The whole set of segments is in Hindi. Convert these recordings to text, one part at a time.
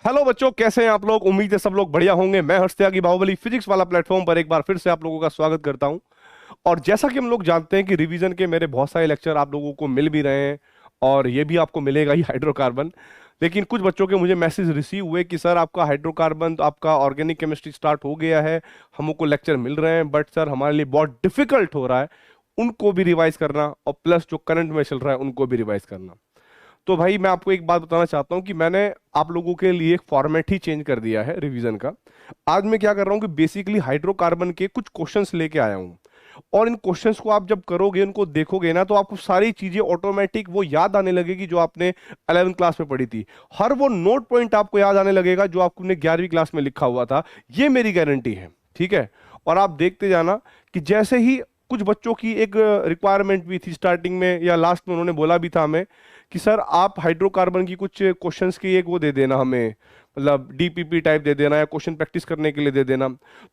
हेलो बच्चों, कैसे हैं आप लोग। उम्मीद है सब लोग बढ़िया होंगे। मैं हर्ष त्यागी बाहुबली फिजिक्स वाला प्लेटफॉर्म पर एक बार फिर से आप लोगों का स्वागत करता हूं। और जैसा कि हम लोग जानते हैं कि रिवीजन के मेरे बहुत सारे लेक्चर आप लोगों को मिल भी रहे हैं, और ये भी आपको मिलेगा ही हाइड्रोकार्बन। लेकिन कुछ बच्चों के मुझे मैसेज रिसीव हुए कि सर आपका हाइड्रोकार्बन, तो आपका ऑर्गेनिक केमिस्ट्री स्टार्ट हो गया है, हमको लेक्चर मिल रहे हैं, बट सर हमारे लिए बहुत डिफिकल्ट हो रहा है उनको भी रिवाइज करना, और प्लस जो करंट में चल रहा है उनको भी रिवाइज करना। तो भाई मैं आपको एक बात बताना चाहता हूं कि मैंने आप लोगों के लिए एक फॉर्मेट ही चेंज कर दिया है रिवीजन का। आज मैं क्या कर रहा हूं कि बेसिकली हाइड्रोकार्बन के कुछ क्वेश्चंस लेके आया हूं, और इन क्वेश्चंस को आप जब करोगे, उनको देखोगे ना, तो आपको सारी चीजें ऑटोमेटिक वो याद आने लगेगी जो आपने 11th क्लास में पढ़ी थी। हर वो नोट पॉइंट आपको याद आने लगेगा जो आपने 11वीं क्लास में लिखा हुआ था। ये मेरी गारंटी है, ठीक है। और आप देखते जाना कि जैसे ही कुछ बच्चों की एक रिक्वायरमेंट भी थी स्टार्टिंग में या लास्ट में, उन्होंने बोला भी था हमें कि सर आप हाइड्रोकार्बन की कुछ क्वेश्चंस की एक वो दे देना हमें, मतलब डीपीपी टाइप दे देना या क्वेश्चन प्रैक्टिस करने के लिए दे देना।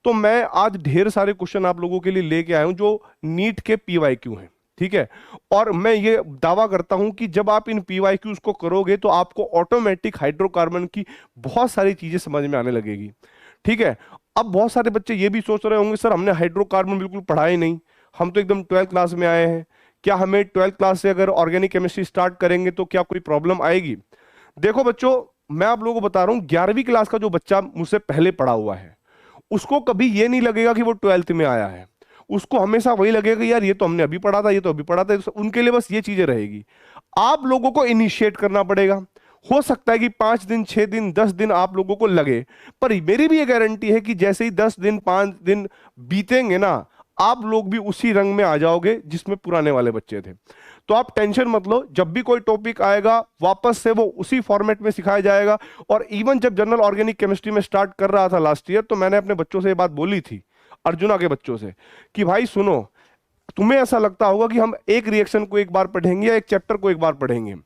तो मैं आज ढेर सारे क्वेश्चन आप लोगों के लिए लेके आया हूं जो नीट के पीवाईक्यू हैं, ठीक है। और मैं ये दावा करता हूं कि जब आप इन पीवाईक्यूज को करोगे तो आपको ऑटोमेटिक हाइड्रोकार्बन की बहुत सारी चीजें समझ में आने लगेगी, ठीक है। अब बहुत सारे बच्चे ये भी सोच रहे होंगे सर हमने हाइड्रोकार्बन बिल्कुल पढ़ा ही नहीं, हम तो एकदम 12th क्लास में आए हैं, क्या हमें 12th क्लास से अगर ऑर्गेनिक केमिस्ट्री स्टार्ट करेंगे तो क्या कोई प्रॉब्लम आएगी। देखो बच्चों, मैं आप लोगों को बता रहा हूं, 11वीं क्लास का जो बच्चा मुझसे पहले पढ़ा हुआ है उसको कभी ये नहीं लगेगा कि वो 12th में आया है। उसको हमेशा वही लगेगा यार ये तो हमने अभी पढ़ा था, ये तो अभी पढ़ा था। उनके लिए बस ये चीजें रहेगी। आप लोगों को इनिशिएट करना पड़ेगा। हो सकता है कि 5 दिन, 6 दिन, 10 दिन आप लोगों को लगे, पर मेरी भी ये गारंटी है कि जैसे ही 10 दिन, 5 दिन बीतेंगे ना, आप लोग भी उसी रंग में आ जाओगे जिसमें पुराने वाले बच्चे थे। तो आप टेंशन मत लो, जब भी कोई टॉपिक आएगा वापस से वो उसी फॉर्मेट में सिखाया जाएगा। और इवन जब जनरल ऑर्गेनिक केमिस्ट्री में स्टार्ट कर रहा था लास्ट ईयर, तो मैंने अपने बच्चों से ये बात बोली थी, अर्जुना के बच्चों से, कि भाई सुनो, तुम्हें ऐसा लगता होगा कि हम एक रिएक्शन को एक बार पढ़ेंगे या एक चैप्टर को एक बार पढ़ेंगे।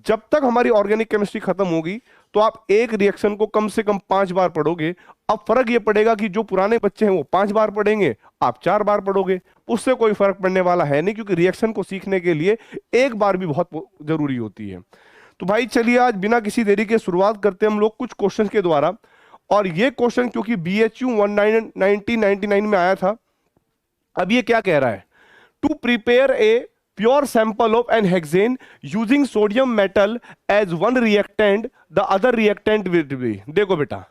जब तक हमारी ऑर्गेनिक केमिस्ट्री खत्म होगी तो आप एक रिएक्शन को कम से कम 5 बार पढ़ोगे। अब फर्क ये पड़ेगा कि जो पुराने बच्चे हैं वो 5 बार पढ़ेंगे, आप 4 बार पढ़ोगे। उससे कोई फर्क पड़ने वाला है नहीं, क्योंकि रिएक्शन को सीखने के लिए एक बार भी बहुत जरूरी होती है। तो भाई चलिए आज बिना किसी देरी के शुरुआत करते हैं हम लोग कुछ क्वेश्चन के द्वारा। और ये क्वेश्चन क्योंकि BHU 1999 में आया था। अब ये क्या कह रहा है, to prepare a pure sample of n hexane using sodium metal as one reactant, the other reactant will be. देखो बेटा,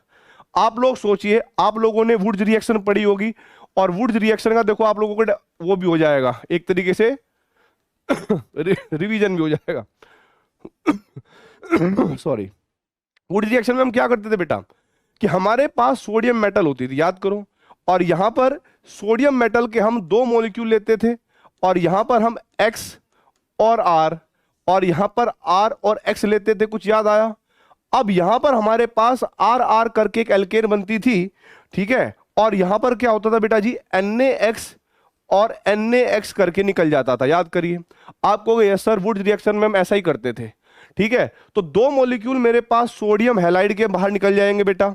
आप लोग सोचिए, आप लोगों ने वुड्स रिएक्शन पढ़ी होगी, और वुड्स रिएक्शन का देखो आप लोगों को वो भी हो जाएगा एक तरीके से रिवीजन भी हो जाएगा। सॉरी। वुड्स रिएक्शन में हम क्या करते थे बेटा, कि हमारे पास सोडियम मेटल होती थी, याद करो, और यहां पर सोडियम मेटल के हम 2 मॉलिक्यूल लेते थे, और यहां पर हम X और R, और यहां पर R और X लेते थे। कुछ याद आया। अब यहां पर हमारे पास आर आर करके एक एल्केन बनती थी, ठीक है। और यहां पर क्या होता था बेटा जी, NaX और NaX करके निकल जाता था, याद करिए। आप कहोगे यस सर वुड्स रिएक्शन में हम ऐसा ही करते थे, ठीक है। तो 2 मॉलिक्यूल मेरे पास सोडियम हैलाइड के बाहर निकल जाएंगे बेटा,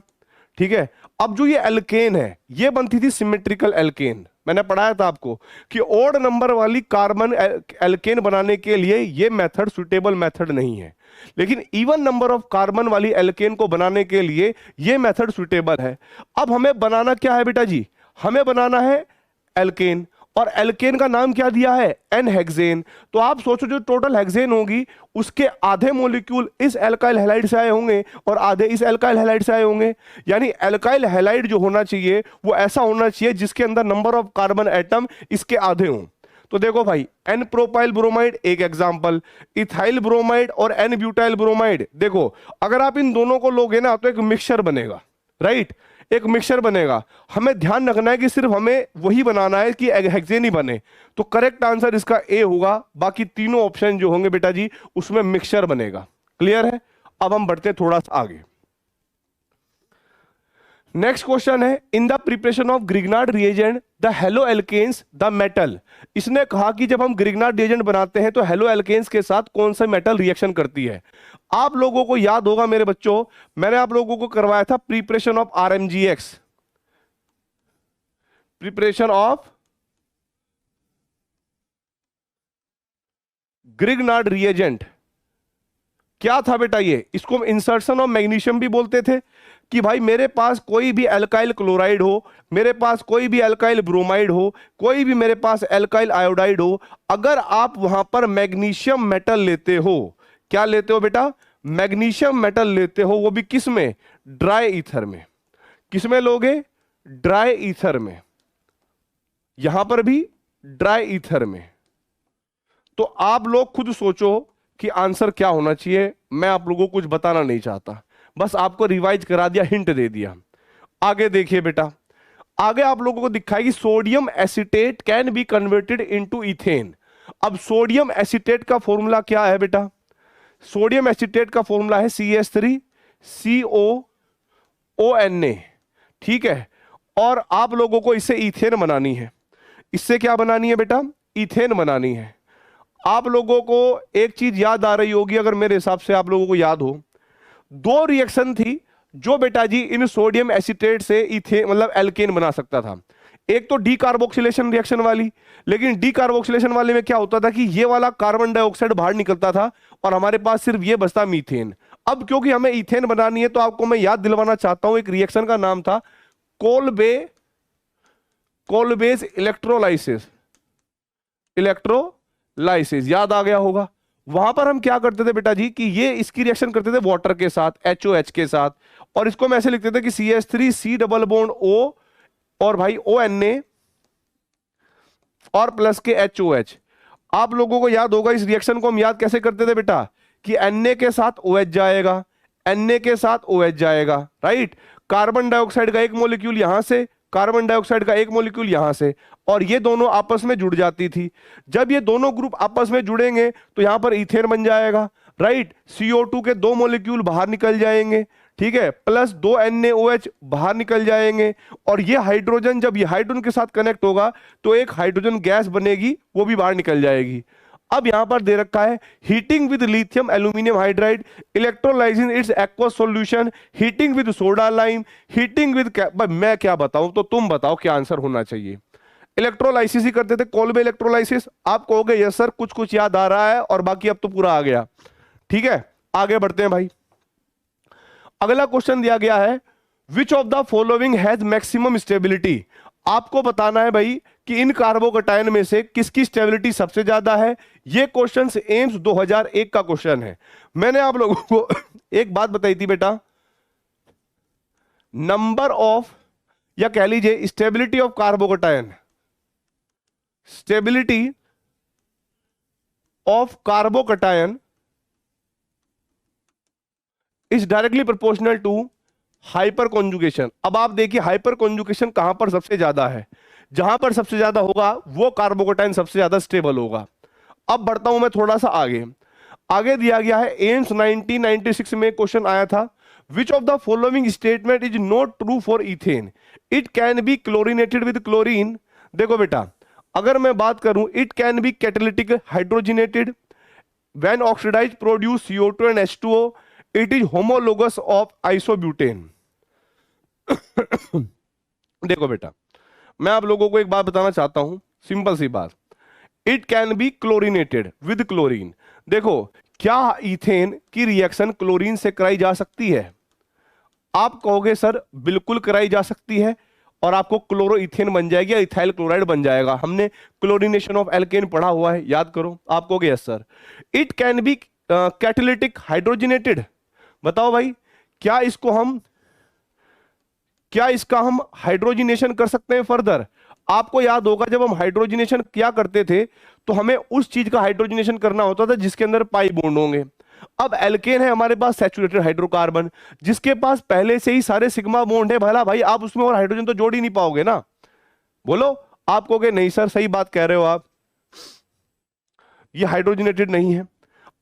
ठीक है। अब जो ये एल्केन है ये बनती थी सिमेट्रिकल एल्केन। मैंने पढ़ाया था आपको कि ओड नंबर वाली कार्बन एल्केन बनाने के लिए ये मेथड सुटेबल मेथड नहीं है, लेकिन इवन नंबर ऑफ कार्बन वाली एल्केन को बनाने के लिए ये मेथड सुटेबल है। अब हमें बनाना क्या है बेटा जी, हमें बनाना है एल्केन, और एल्केन का नाम क्या दिया है, एन हेक्सेन। तो आप सोचो जो टोटल हेक्सेन होगी उसके आधे मॉलिक्यूल इस एल्काइल हैलाइड से आए होंगे और आधे इस एल्काइल हैलाइड से आए होंगे। यानी एल्काइल हैलाइड जो होना चाहिए वो ऐसा होना चाहिए जिसके अंदर नंबर ऑफ कार्बन एटम इसके आधे हों। तो देखो भाई, एन प्रोपाइल ब्रोमाइड एक एग्जांपल, इथाइल ब्रोमाइड और एन ब्यूटाइल ब्रोमाइड। देखो अगर आप इन दोनों को लोगे ना तो एक मिक्सचर बनेगा, राइट, एक मिक्सचर बनेगा। हमें ध्यान रखना है कि सिर्फ हमें वही बनाना है कि हेक्सेन ही बने। तो करेक्ट आंसर इसका ए होगा, बाकी तीनों ऑप्शन जो होंगे बेटा जी उसमें मिक्सचर बनेगा। क्लियर है। अब हम बढ़ते थोड़ा सा आगे। नेक्स्ट क्वेश्चन है, in the preparation of Grignard reagent the halo alkanes the metal. इसने कहा कि जब हम ग्रिग्नार्ड रिएजेंट बनाते हैं तो हेलो एल्केन्स के साथ कौन सा मेटल रिएक्शन करती है। आप लोगों को याद होगा मेरे बच्चों, मैंने आप लोगों को करवाया था preparation of RMGX, preparation of Grignard reagent, क्या था बेटा ये, इसको हम इंसर्शन ऑफ मैग्नीशियम भी बोलते थे कि भाई मेरे पास कोई भी एल्काइल क्लोराइड हो, मेरे पास कोई भी एल्काइल ब्रोमाइड हो, कोई भी मेरे पास एल्काइल आयोडाइड हो, अगर आप वहां पर मैग्नीशियम मेटल लेते हो, क्या लेते हो बेटा, मैग्नीशियम मेटल लेते हो, वो भी किस में, ड्राई ईथर में। किस में लोगे, ड्राई ईथर में, यहां पर भी ड्राई ईथर में। तो आप लोग खुद सोचो कि आंसर क्या होना चाहिए, मैं आप लोगों को कुछ बताना नहीं चाहता, बस आपको रिवाइज करा दिया, हिंट दे दिया। आगे देखिए बेटा, आगे आप लोगों को दिखा है कि sodium acetate can be converted into ethane. अब सोडियम एसीटेट का फॉर्मूला क्या है बेटा, सोडियम एसीटेट का फॉर्मूला है CH3COONA, ठीक है। और आप लोगों को इससे इथेन बनानी है, इससे क्या बनानी है बेटा, इथेन बनानी है। आप लोगों को एक चीज याद आ रही होगी, अगर मेरे हिसाब से आप लोगों को याद हो, दो रिएक्शन थी जो बेटा जी इन सोडियम एसीटेट से इथेन मतलब एल्केन बना सकता था। एक तो डीकार्बोक्सिलेशन रिएक्शन वाली, लेकिन डीकार्बोक्सिलेशन वाले में क्या होता था कि ये वाला कार्बन डाइऑक्साइड बाहर निकलता था और हमारे पास सिर्फ ये बचता मीथेन। अब क्योंकि हमें इथेन बनानी है तो आपको मैं याद दिलवाना चाहता हूं, एक रिएक्शन का नाम था कोलबेज इलेक्ट्रोलाइसिस, याद आ गया होगा। वहां पर हम क्या करते थे बेटा जी कि ये इसकी रिएक्शन करते थे वाटर के साथ, HOH के साथ, और इसको हम ऐसे लिखते थे कि CH3C डबल बॉन्ड O और भाई ONA और प्लस के HOH। आप लोगों को याद होगा इस रिएक्शन को हम याद कैसे करते थे बेटा कि Na के साथ OH जाएगा, Na के साथ OH जाएगा, राइट। कार्बन डाइऑक्साइड का एक मॉलिक्यूल यहां से, कार्बन डाइऑक्साइड का एक मॉलिक्यूल यहां से, और ये दोनों आपस में जुड़ जाती थी। जब ये दोनों ग्रुप आपस में जुड़ेंगे तो यहां पर इथेन बन जाएगा, राइट। CO2 के दो मॉलिक्यूल बाहर निकल जाएंगे, ठीक है, प्लस 2 NaOH बाहर निकल जाएंगे, और ये हाइड्रोजन जब ये हाइड्रोजन के साथ कनेक्ट होगा तो एक हाइड्रोजन गैस बनेगी, वो भी बाहर निकल जाएगी। अब यहां पर दे रखा है heating with lithium aluminium hydride, electrolysing it's aqueous solution, heating with soda lime, heating with, मैं क्या बताऊं, तो तुम बताओ क्या आंसर होना चाहिए। इलेक्ट्रोलाइसिस ही करते थे, कोलबे इलेक्ट्रोलाइसिस। आप कहोगे यस सर कुछ कुछ याद आ रहा है और बाकी अब तो पूरा आ गया, ठीक है। आगे बढ़ते हैं भाई, अगला क्वेश्चन दिया गया है which of the following has maximum stability. आपको बताना है भाई कि इन कार्बोकटायन में से किसकी स्टेबिलिटी सबसे ज्यादा है। ये क्वेश्चन एम्स 2001 का क्वेश्चन है। मैंने आप लोगों को एक बात बताई थी बेटा, नंबर ऑफ, या कह लीजिए stability of carbocation, stability of carbocation is directly proportional to hyper conjugation. अब आप देखिए हाइपर कॉन्जुगेशन कहां पर सबसे ज्यादा है, जहां पर सबसे ज्यादा होगा वो कार्बोकटायन सबसे ज्यादा स्टेबल होगा। अब बढ़ता हूं मैं थोड़ा सा आगे, आगे दिया गया है एम्स 1996 में क्वेश्चन आया था, which of the following statement is not true for ethane, it can be chlorinated with chlorine. देखो बेटा, अगर मैं बात करूं it can be catalytic hydrogenated, when oxidise produce CO2 and H2O, it is homologous of isobutane. देखो बेटा, मैं आप लोगों को एक बात बताना चाहता हूं, सिंपल सी बात, it can be chlorinated with chlorine. देखो, क्या इथेन की रिएक्शन क्लोरीन से कराई जा सकती है? आप कहोगे सर बिल्कुल कराई जा सकती है, और आपको क्लोरो इथेन बन जाएगी या इथाइल क्लोराइड बन जाएगा। हमने क्लोरीनेशन ऑफ एल्केन पढ़ा हुआ है, याद करो। आप कहोगे yes sir. It can be catalytic hydrogenated. बताओ भाई, क्या इसका हम हाइड्रोजिनेशन कर सकते हैं फर्दर? आपको याद होगा जब हम हाइड्रोजिनेशन क्या करते थे तो हमें उस चीज का हाइड्रोजिनेशन करना होता था जिसके अंदर पाई बॉन्ड होंगे। अब एल्केन है हमारे पास सैचुरेटेड हाइड्रोकार्बन, जिसके पास पहले से ही सारे सिग्मा बॉन्ड है, भला भाई आप उसमें और हाइड्रोजन तो जोड़ ही नहीं पाओगे ना। बोलो, आप कहोगे नहीं सर सही बात कह रहे हो आप, ये हाइड्रोजिनेटेड नहीं है।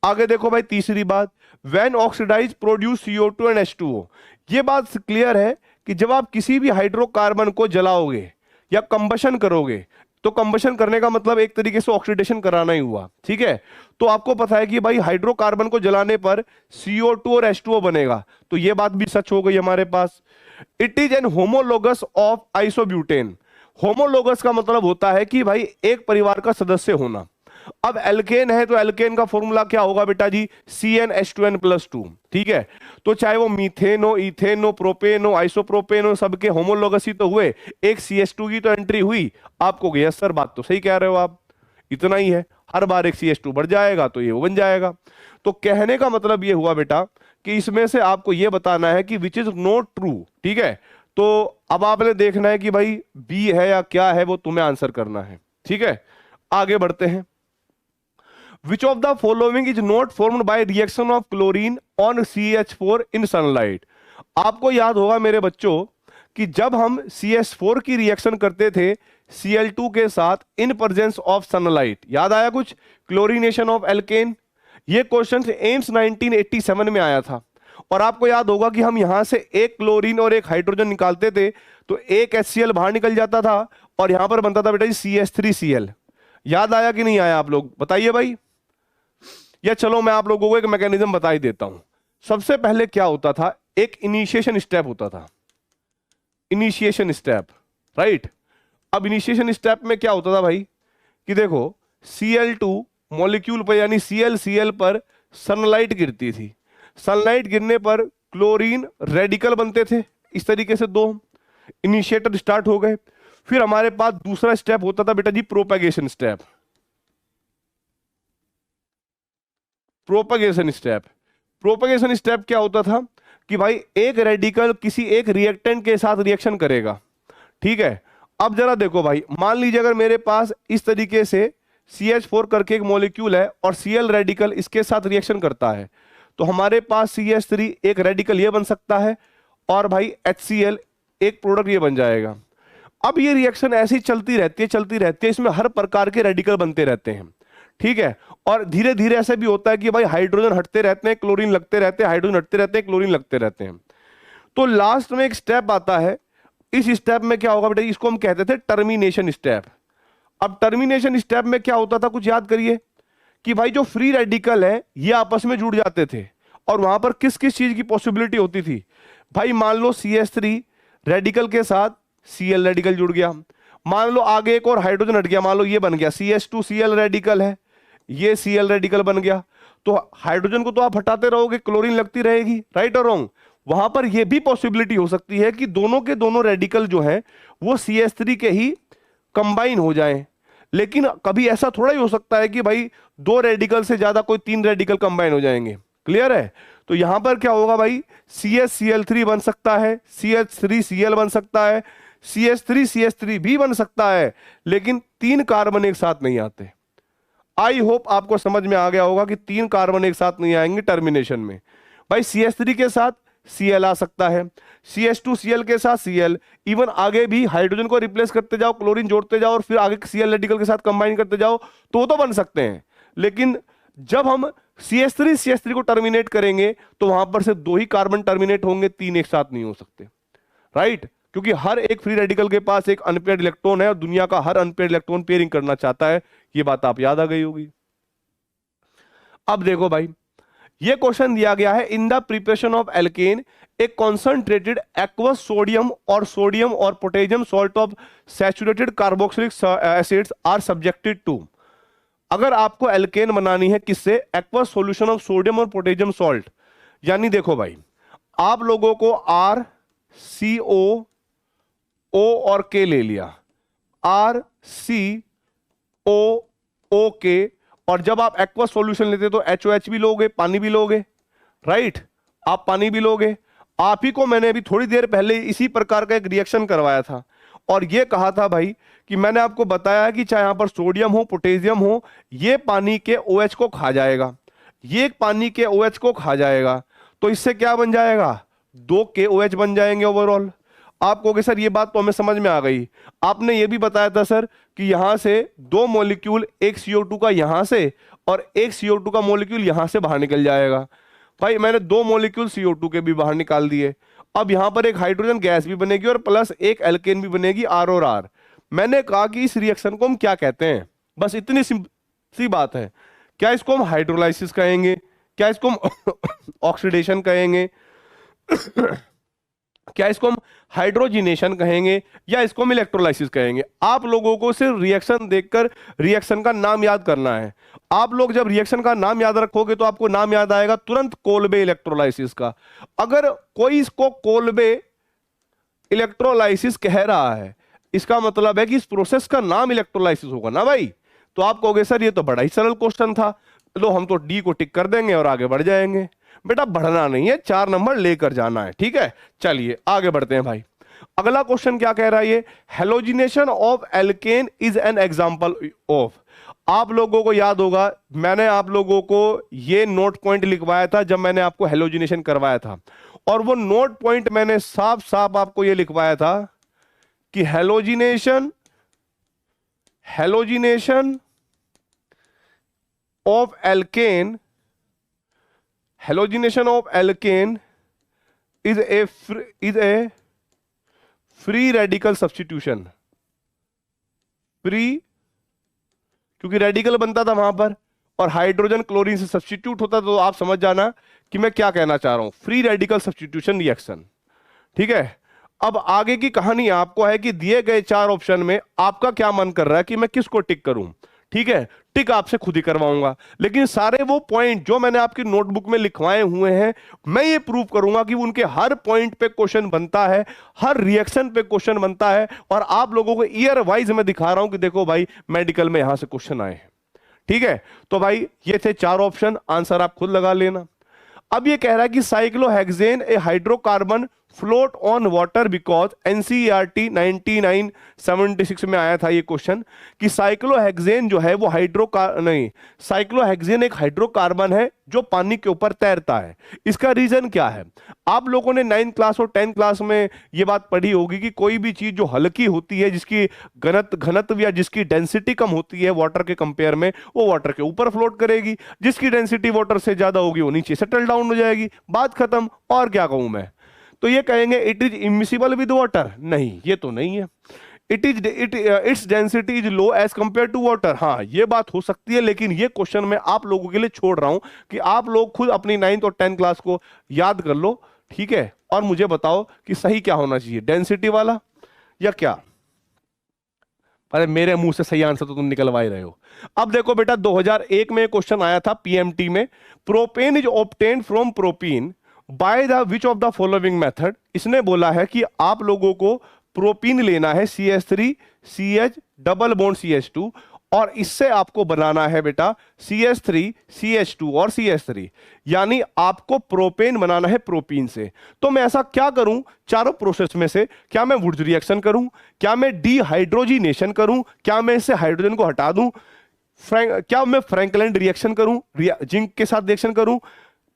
आगे देखो भाई, तीसरी बात, when oxidise produce CO2 and H2O। ये बात क्लियर है कि जब आप किसी भी हाइड्रोकार्बन को जलाओगे या कंबशन करोगे, तो कंबशन करने का मतलब एक तरीके से ऑक्सीडेशन कराना ही हुआ, ठीक है। तो आपको पता है कि भाई हाइड्रोकार्बन को जलाने पर CO2 और H2O बनेगा, तो ये बात भी सच हो गई हमारे पास। It is an homologous of isobutane. Homologous का मतलब होता है कि भाई एक परिवार का सदस्य होना। अब एल्केन है तो एल्केन का फॉर्मूला क्या होगा बेटा जी, CnH2n+2। ठीक है, तो चाहे वो मीथेन हो, इथेन हो, प्रोपेन हो, आइसोप्रोपेन हो, सबके होमोलोगस ही तो हुए, एक CH2 की तो एंट्री हुई। आपको यस सर बात तो सही कह रहे हो आप, इतना ही है, हर बार एक CH2 बढ़ जाएगा तो ये वो बन जाएगा। तो कहने का मतलब ये हुआ बेटा कि इसमें से आपको ये बताना है कि विच इज नॉट ट्रू। ठीक है, तो अब आपने देखना है कि भाई बी है या क्या है, वो तुम्हें आंसर करना है। ठीक है, आगे बढ़ते हैं। विच of the following is not formed by reaction of chlorine on CH4 in sunlight. आपको याद होगा मेरे बच्चों कि जब हम CH4 की रिएक्शन करते थे Cl2 के साथ इन प्रेजेंस ऑफ सनलाइट, याद आया कुछ, क्लोरीनेशन ऑफ एल्केन। ये क्वेश्चन एम्स 1987 में आया था। और आपको याद होगा कि हम यहां से एक क्लोरीन और एक हाइड्रोजन निकालते थे तो एक HCl बाहर निकल जाता था और यहां पर बनता था बेटा जी CH3Cl। याद आया कि नहीं आया, आप लोग बताइए भाई। या चलो मैं आप लोगों को एक मैकेनिज्म बता ही देता हूं। सबसे पहले क्या होता था, एक इनिशिएशन स्टेप होता था, इनिशिएशन स्टेप, राइट। अब इनिशिएशन स्टेप में क्या होता था भाई कि देखो Cl2 मॉलिक्यूल पर यानी Cl पर सनलाइट गिरती थी। सनलाइट गिरने पर क्लोरीन रेडिकल बनते थे इस तरीके से, दो इनिशिएटर स्टार्ट हो गए। फिर हमारे पास दूसरा स्टेप होता था बेटा जी propagation step. Propagation step, propagation step क्या होता था कि भाई एक रेडिकल किसी एक रिएक्टेंट के साथ रिएक्शन करेगा। ठीक है, अब जरा देखो भाई, मान लीजिए अगर मेरे पास इस तरीके से CH4 करके एक मॉलिक्यूल है और Cl रेडिकल इसके साथ रिएक्शन करता है, तो हमारे पास CH3 एक रेडिकल ये बन सकता है और भाई HCl एक प्रोडक्ट ये बन जाएगा। अब ये रिएक्शन ऐसी चलती रहती है, चलती रहती है, इसमें हर प्रकार के रेडिकल बनते रहते हैं। ठीक है, और धीरे धीरे ऐसा भी होता है कि भाई हाइड्रोजन हटते रहते हैं, क्लोरीन लगते रहते हैं, हाइड्रोजन हटते रहते हैं, क्लोरीन लगते रहते हैं। तो लास्ट में एक स्टेप आता है, इस स्टेप में क्या होगा बेटा, इसको हम कहते थे टर्मिनेशन स्टेप। अब टर्मिनेशन स्टेप में क्या होता था, कुछ याद करिए कि भाई जो फ्री रेडिकल है ये आपस में जुड़ जाते थे और वहां पर किस किस चीज की पॉसिबिलिटी होती थी। भाई मान लो CH3 रेडिकल के साथ Cl रेडिकल जुड़ गया, मान लो आगे एक और हाइड्रोजन हट गया, मान लो ये बन गया CH2Cl रेडिकल है, ये Cl रेडिकल बन गया, तो हाइड्रोजन को तो आप हटाते रहोगे, क्लोरीन लगती रहेगी, राइट और रॉन्ग। वहां पर यह भी पॉसिबिलिटी हो सकती है कि दोनों के दोनों रेडिकल जो है वो CH3 के ही कंबाइन हो जाएं। लेकिन कभी ऐसा थोड़ा ही हो सकता है कि भाई दो रेडिकल से ज्यादा कोई तीन रेडिकल कंबाइन हो जाएंगे, क्लियर है। तो यहां पर क्या होगा भाई, CHCl3 बन सकता है, CH3Cl बन सकता है, CH3CH3 भी बन सकता है, लेकिन तीन कार्बन एक साथ नहीं आते। आई होप आपको समझ में आ गया होगा कि तीन कार्बन एक साथ नहीं आएंगे टर्मिनेशन में। भाई CH3 के साथ Cl आ सकता है, CH2Cl के साथ Cl, इवन आगे भी हाइड्रोजन को रिप्लेस करते जाओ, क्लोरीन जोड़ते जाओ और फिर आगे Cl रेडिकल के साथ कंबाइन करते जाओ तो बन सकते हैं। लेकिन जब हम CH3 को टर्मिनेट करेंगे तो वहां पर सिर्फ दो ही कार्बन टर्मिनेट होंगे, तीन एक साथ नहीं हो सकते, राइट। क्योंकि हर एक फ्री रेडिकल के पास एक अनपेयर्ड इलेक्ट्रॉन है और दुनिया का हर अनपेयर्ड इलेक्ट्रॉन पेयरिंग करना चाहता है, ये बात आप याद आ गई होगी। अब देखो भाई, ये क्वेश्चन दिया गया है, in the preparation of alkane a concentrated aqueous sodium और potassium salt of saturated carboxylic acids are subjected to. अगर आपको एल्केन बनानी है किससे, एक्वस सॉल्यूशन ऑफ सोडियम और पोटेशियम सॉल्ट, यानी देखो भाई आप लोगों को RCO O और K ले लिया, RCOOK, और जब आप एक्वस सॉल्यूशन लेते तो HOH भी लोगे, पानी भी लोगे, राइट, आप पानी भी लोगे। आप ही को मैंने अभी थोड़ी देर पहले इसी प्रकार का एक रिएक्शन करवाया था और ये कहा था भाई कि मैंने आपको बताया कि चाहे यहां पर सोडियम हो, पोटेशियम हो, ये पानी के OH को खा जाएगा, ये पानी के OH को खा जाएगा, तो इससे क्या बन जाएगा, 2 KOH बन जाएंगे ओवरऑल। आप कहोगे सर ये बात तो हमें समझ में आ गई, आपने ये भी बताया था सर कि यहां से दो मॉलिक्यूल, एक CO2 का यहां से और एक CO2 का मॉलिक्यूल यहां से बाहर निकल जाएगा। भाई मैंने दो मॉलिक्यूल CO2 के भी बाहर निकाल दिए, अब यहां पर एक हाइड्रोजन गैस भी बनेगी और प्लस एक एल्केन भी बनेगी, R और R। मैंने कहा कि इस रिएक्शन को हम क्या कहते हैं, बस इतनी सी बात है। क्या इसको हम हाइड्रोलाइसिस कहेंगे, क्या इसको हम ऑक्सीडेशन कहेंगे, क्या इसको हम हाइड्रोजिनेशन कहेंगे या इसको हम इलेक्ट्रोलाइसिस कहेंगे? आप लोगों को सिर्फ रिएक्शन देखकर रिएक्शन का नाम याद करना है। आप लोग जब रिएक्शन का नाम याद रखोगे तो आपको नाम याद आएगा तुरंत, कोल्बे इलेक्ट्रोलाइसिस का। अगर कोई इसको कोल्बे इलेक्ट्रोलाइसिस कह रहा है, इसका मतलब है कि इस प्रोसेस का नाम इलेक्ट्रोलाइसिस होगा ना भाई। तो आप कहोगे सर ये तो बड़ा ही सरल क्वेश्चन था, लो हम तो डी को टिक कर देंगे और आगे बढ़ जाएंगे। बेटा बढ़ना नहीं है, 4 नंबर लेकर जाना है, ठीक है। चलिए आगे बढ़ते हैं भाई। अगला क्वेश्चन क्या कह रहा है ये, halogenation of alkene is an example of. आप लोगों को याद होगा मैंने आप लोगों को ये नोट पॉइंट लिखवाया था जब मैंने आपको हेलोजिनेशन करवाया था, और वो नोट पॉइंट मैंने साफ साफ आपको ये लिखवाया था कि halogenation of alkene is a free radical substitution. Free, क्योंकि रेडिकल बनता था वहां पर और हाइड्रोजन क्लोरीन से सब्स्टिट्यूट होता, तो आप समझ जाना कि मैं क्या कहना चाह रहा हूं, फ्री रेडिकल सब्स्टिट्यूशन रिएक्शन, ठीक है। अब आगे की कहानी आपको है कि दिए गए 4 ऑप्शन में आपका क्या मन कर रहा है कि मैं किसको टिक करूं, ठीक है। टिक आपसे खुद ही करवाऊंगा, लेकिन सारे वो पॉइंट जो मैंने आपकी नोटबुक में लिखवाए हुए हैं मैं ये प्रूव करूंगा कि उनके हर पॉइंट पे क्वेश्चन बनता है, हर रिएक्शन पे क्वेश्चन बनता है, और आप लोगों को ईयर वाइज मैं दिखा रहा हूं कि देखो भाई मेडिकल में यहां से क्वेश्चन आए हैं, ठीक है। तो भाई ये थे 4 ऑप्शन, आंसर आप खुद लगा लेना। अब ये कह रहा है कि cyclohexane A hydrocarbon float on water because, NCERT 1976 में आया था ये क्वेश्चन कि साइक्लोहेक्सेन जो है वो साइक्लोहेक्सेन एक हाइड्रोकार्बन है जो पानी के ऊपर तैरता है। इसका रीजन क्या है? आप लोगों ने 9th क्लास और 10th क्लास में ये बात पढ़ी होगी कि कोई भी चीज जो हल्की होती है, जिसकी घनत्व या जिसकी डेंसिटी कम होती है वाटर के कंपेयर में, वो वाटर के ऊपर फ्लोट करेगी, जिसकी डेंसिटी वाटर से ज्यादा होगी वो नीचे सेटल डाउन हो जाएगी, बात खत्म। और क्या कहूं मैं? तो ये कहेंगे it is immiscible with water, नहीं ये तो नहीं है। Its density is low as compare to water, हाँ ये बात हो सकती है, लेकिन ये क्वेश्चन मैं आप लोगों के लिए छोड़ रहा हूं कि आप लोग खुद अपनी 9th और 10th क्लास को याद कर लो, ठीक है। और मुझे बताओ कि सही क्या होना चाहिए, डेंसिटी वाला या क्या? अरे मेरे मुंह से सही आंसर तो तुम निकलवा ही रहे हो। अब देखो बेटा 2001 में क्वेश्चन आया था पीएमटी में, propane is obtained from propene by the which of the following method. इसने बोला है कि आप लोगों को प्रोपीन लेना है CH3 CH double bond CH2, और इससे आपको बनाना है बेटा CH3 CH2 और CH3, यानी आपको प्रोपेन बनाना है प्रोपीन से। तो मैं ऐसा क्या करूं चारों प्रोसेस में से? क्या मैं वुड्स रिएक्शन करूं, क्या मैं डीहाइड्रोजिनेशन करूं, क्या मैं इससे हाइड्रोजन को हटा दूं, क्या मैं फ्रैंकलैंड रिएक्शन करूं, जिंक के साथ रिएक्शन करूं,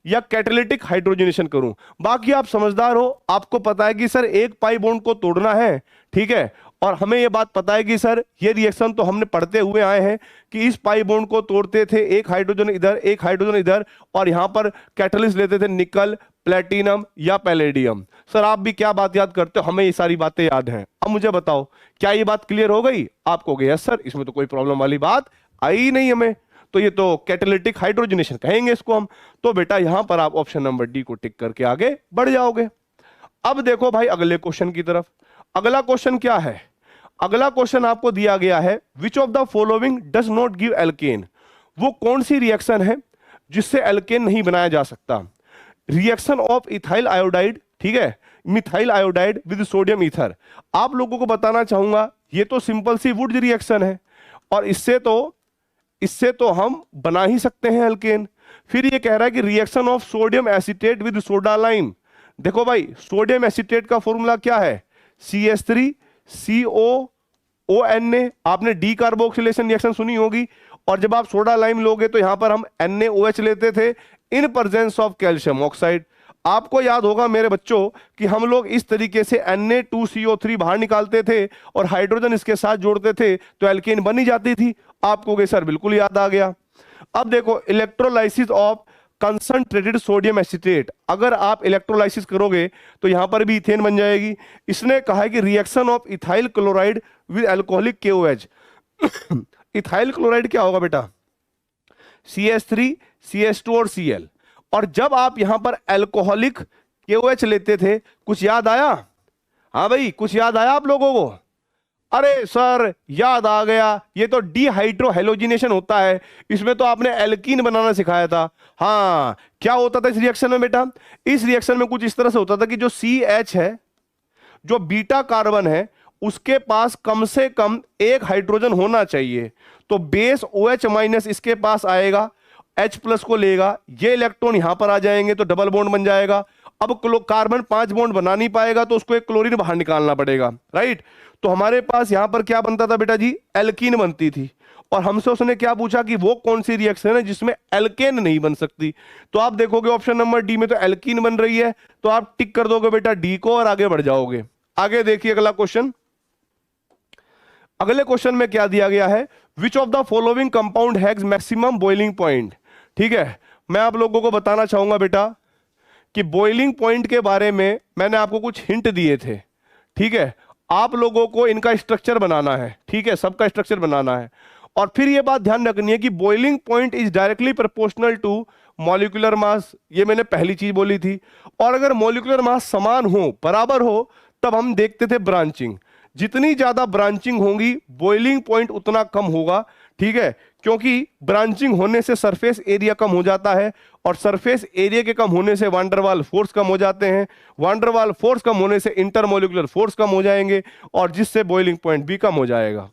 या कैटालिटिक हाइड्रोजनेशन करूं? बाकी आप समझदार हो, आपको पता है कि सर एक पाई बॉन्ड को तोड़ना है, ठीक है, और हमें यह बात पता है कि सर ये रिएक्शन तो हमने पढ़ते हुए आए हैं कि इस पाई बॉन्ड को तोड़ते थे, एक हाइड्रोजन इधर एक हाइड्रोजन इधर, और यहां पर कैटलिस्ट लेते थे निकल, प्लेटिनम या पैलेडियम। सर आप भी क्या बात याद करते हो, हमें ये सारी बातें याद हैं। अब मुझे बताओ क्या ये बात क्लियर हो गई आपको? गया सर इसमें तो कोई प्रॉब्लम वाली बात आई नहीं हमें, तो ये तो कैटालिटिक हाइड्रोजनेशन कहेंगे इसको हम। तो बेटा यहां पर आप ऑप्शन नंबर डी को टिक करके आगे बढ़ जाओगे। अब देखो भाई अगले क्वेश्चन की तरफ। अगला क्वेश्चन क्या है? अगला क्वेश्चन आपको दिया गया है which of the following does not give alkane. वो कौन सी रिएक्शन है जिससे एल्केन नहीं बनाया जा सकता? रिएक्शन ऑफ इथाइल आयोडाइड, ठीक है, methyl iodide with sodium ether. आप लोगों को बताना चाहूंगा ये तो सिंपल सी वुड्स रिएक्शन है, और इससे तो हम बना ही सकते हैं एल्केन। फिर ये कह रहा है कि reaction of sodium acetate with soda lime. देखो भाई सोडियम एसीटेट का फॉर्मूला क्या है? CH3 COONA। आपने डी कार्बोक्सिलेशन रिएक्शन सुनी होगी, और जब आप सोडा लाइम लोगे तो यहां पर हम NaOH लेते थे इन प्रेजेंस ऑफ कैल्शियम ऑक्साइड। आपको याद होगा मेरे बच्चों कि हम लोग इस तरीके से Na2CO3 बाहर निकालते थे और हाइड्रोजन इसके साथ जोड़ते थे तो एल्केन बन ही जाती थी। आपको सर बिल्कुल याद आ गया। अब देखो electrolysis of concentrated sodium acetate, अगर आप इलेक्ट्रोलाइसिस करोगे तो यहां पर भी इथेन बन जाएगी। इसने कहा है कि reaction of ethyl chloride with alcoholic KOH। Ethyl chloride क्या होगा बेटा? CH3 CH2 और Cl। और जब आप यहां पर अल्कोहलिक KOH लेते थे, कुछ याद आया? हाँ भाई, कुछ याद आया आप लोगों को? अरे सर याद आ गया, ये तो डीहाइड्रोहेलोजिनेशन होता है, इसमें तो आपने एल्कीन बनाना सिखाया था। हाँ, क्या होता था इस रिएक्शन में बेटा? इस रिएक्शन में कुछ इस तरह से होता था कि जो CH है, जो बीटा कार्बन है, उसके पास कम से कम एक हाइड्रोजन होना चाहिए। तो बेस OH माइनस इसके पास आएगा, H प्लस को लेगा, ये इलेक्ट्रॉन यहां पर आ जाएंगे तो डबल बॉन्ड बन जाएगा। अब कार्बन 5 बॉन्ड बना नहीं पाएगा तो उसको एक क्लोरीन बाहर निकालना पड़ेगा, राइट? तो हमारे पास यहां पर क्या बनता था बेटा जी? एल्कीन बनती थी। और हमसे उसने क्या पूछा कि वो कौन सी रिएक्शन है जिसमें एल्केन नहीं बन सकती? तो आप देखोगे ऑप्शन नंबर डी में तो एल्कीन बन रही है, तो आप टिक कर दोगे बेटा डी को और आगे बढ़ जाओगे। आगे देखिए अगला क्वेश्चन। अगले क्वेश्चन में क्या दिया गया है? Which of the following compound has maximum boiling point. ठीक है, मैं आप लोगों को बताना चाहूंगा बेटा कि बॉइलिंग पॉइंट के बारे में मैंने आपको कुछ हिंट दिए थे। ठीक है, आप लोगों को इनका स्ट्रक्चर बनाना है, ठीक है, सबका स्ट्रक्चर बनाना है। और फिर यह बात ध्यान रखनी है कि boiling point is directly proportional to molecular mass, ये मैंने पहली चीज बोली थी। और अगर मॉलिक्यूलर मास समान हो, बराबर हो, तब हम देखते थे ब्रांचिंग। जितनी ज्यादा ब्रांचिंग होगी बॉइलिंग पॉइंट उतना कम होगा, ठीक है, क्योंकि ब्रांचिंग होने से सरफेस एरिया कम हो जाता है, और सरफेस एरिया के कम होने से वांडरवाल फोर्स कम हो जाते हैं, वांडरवाल फोर्स कम होने से इंटरमोलिकुलर फोर्स कम हो जाएंगे, और जिससे बॉइलिंग पॉइंट भी कम हो जाएगा,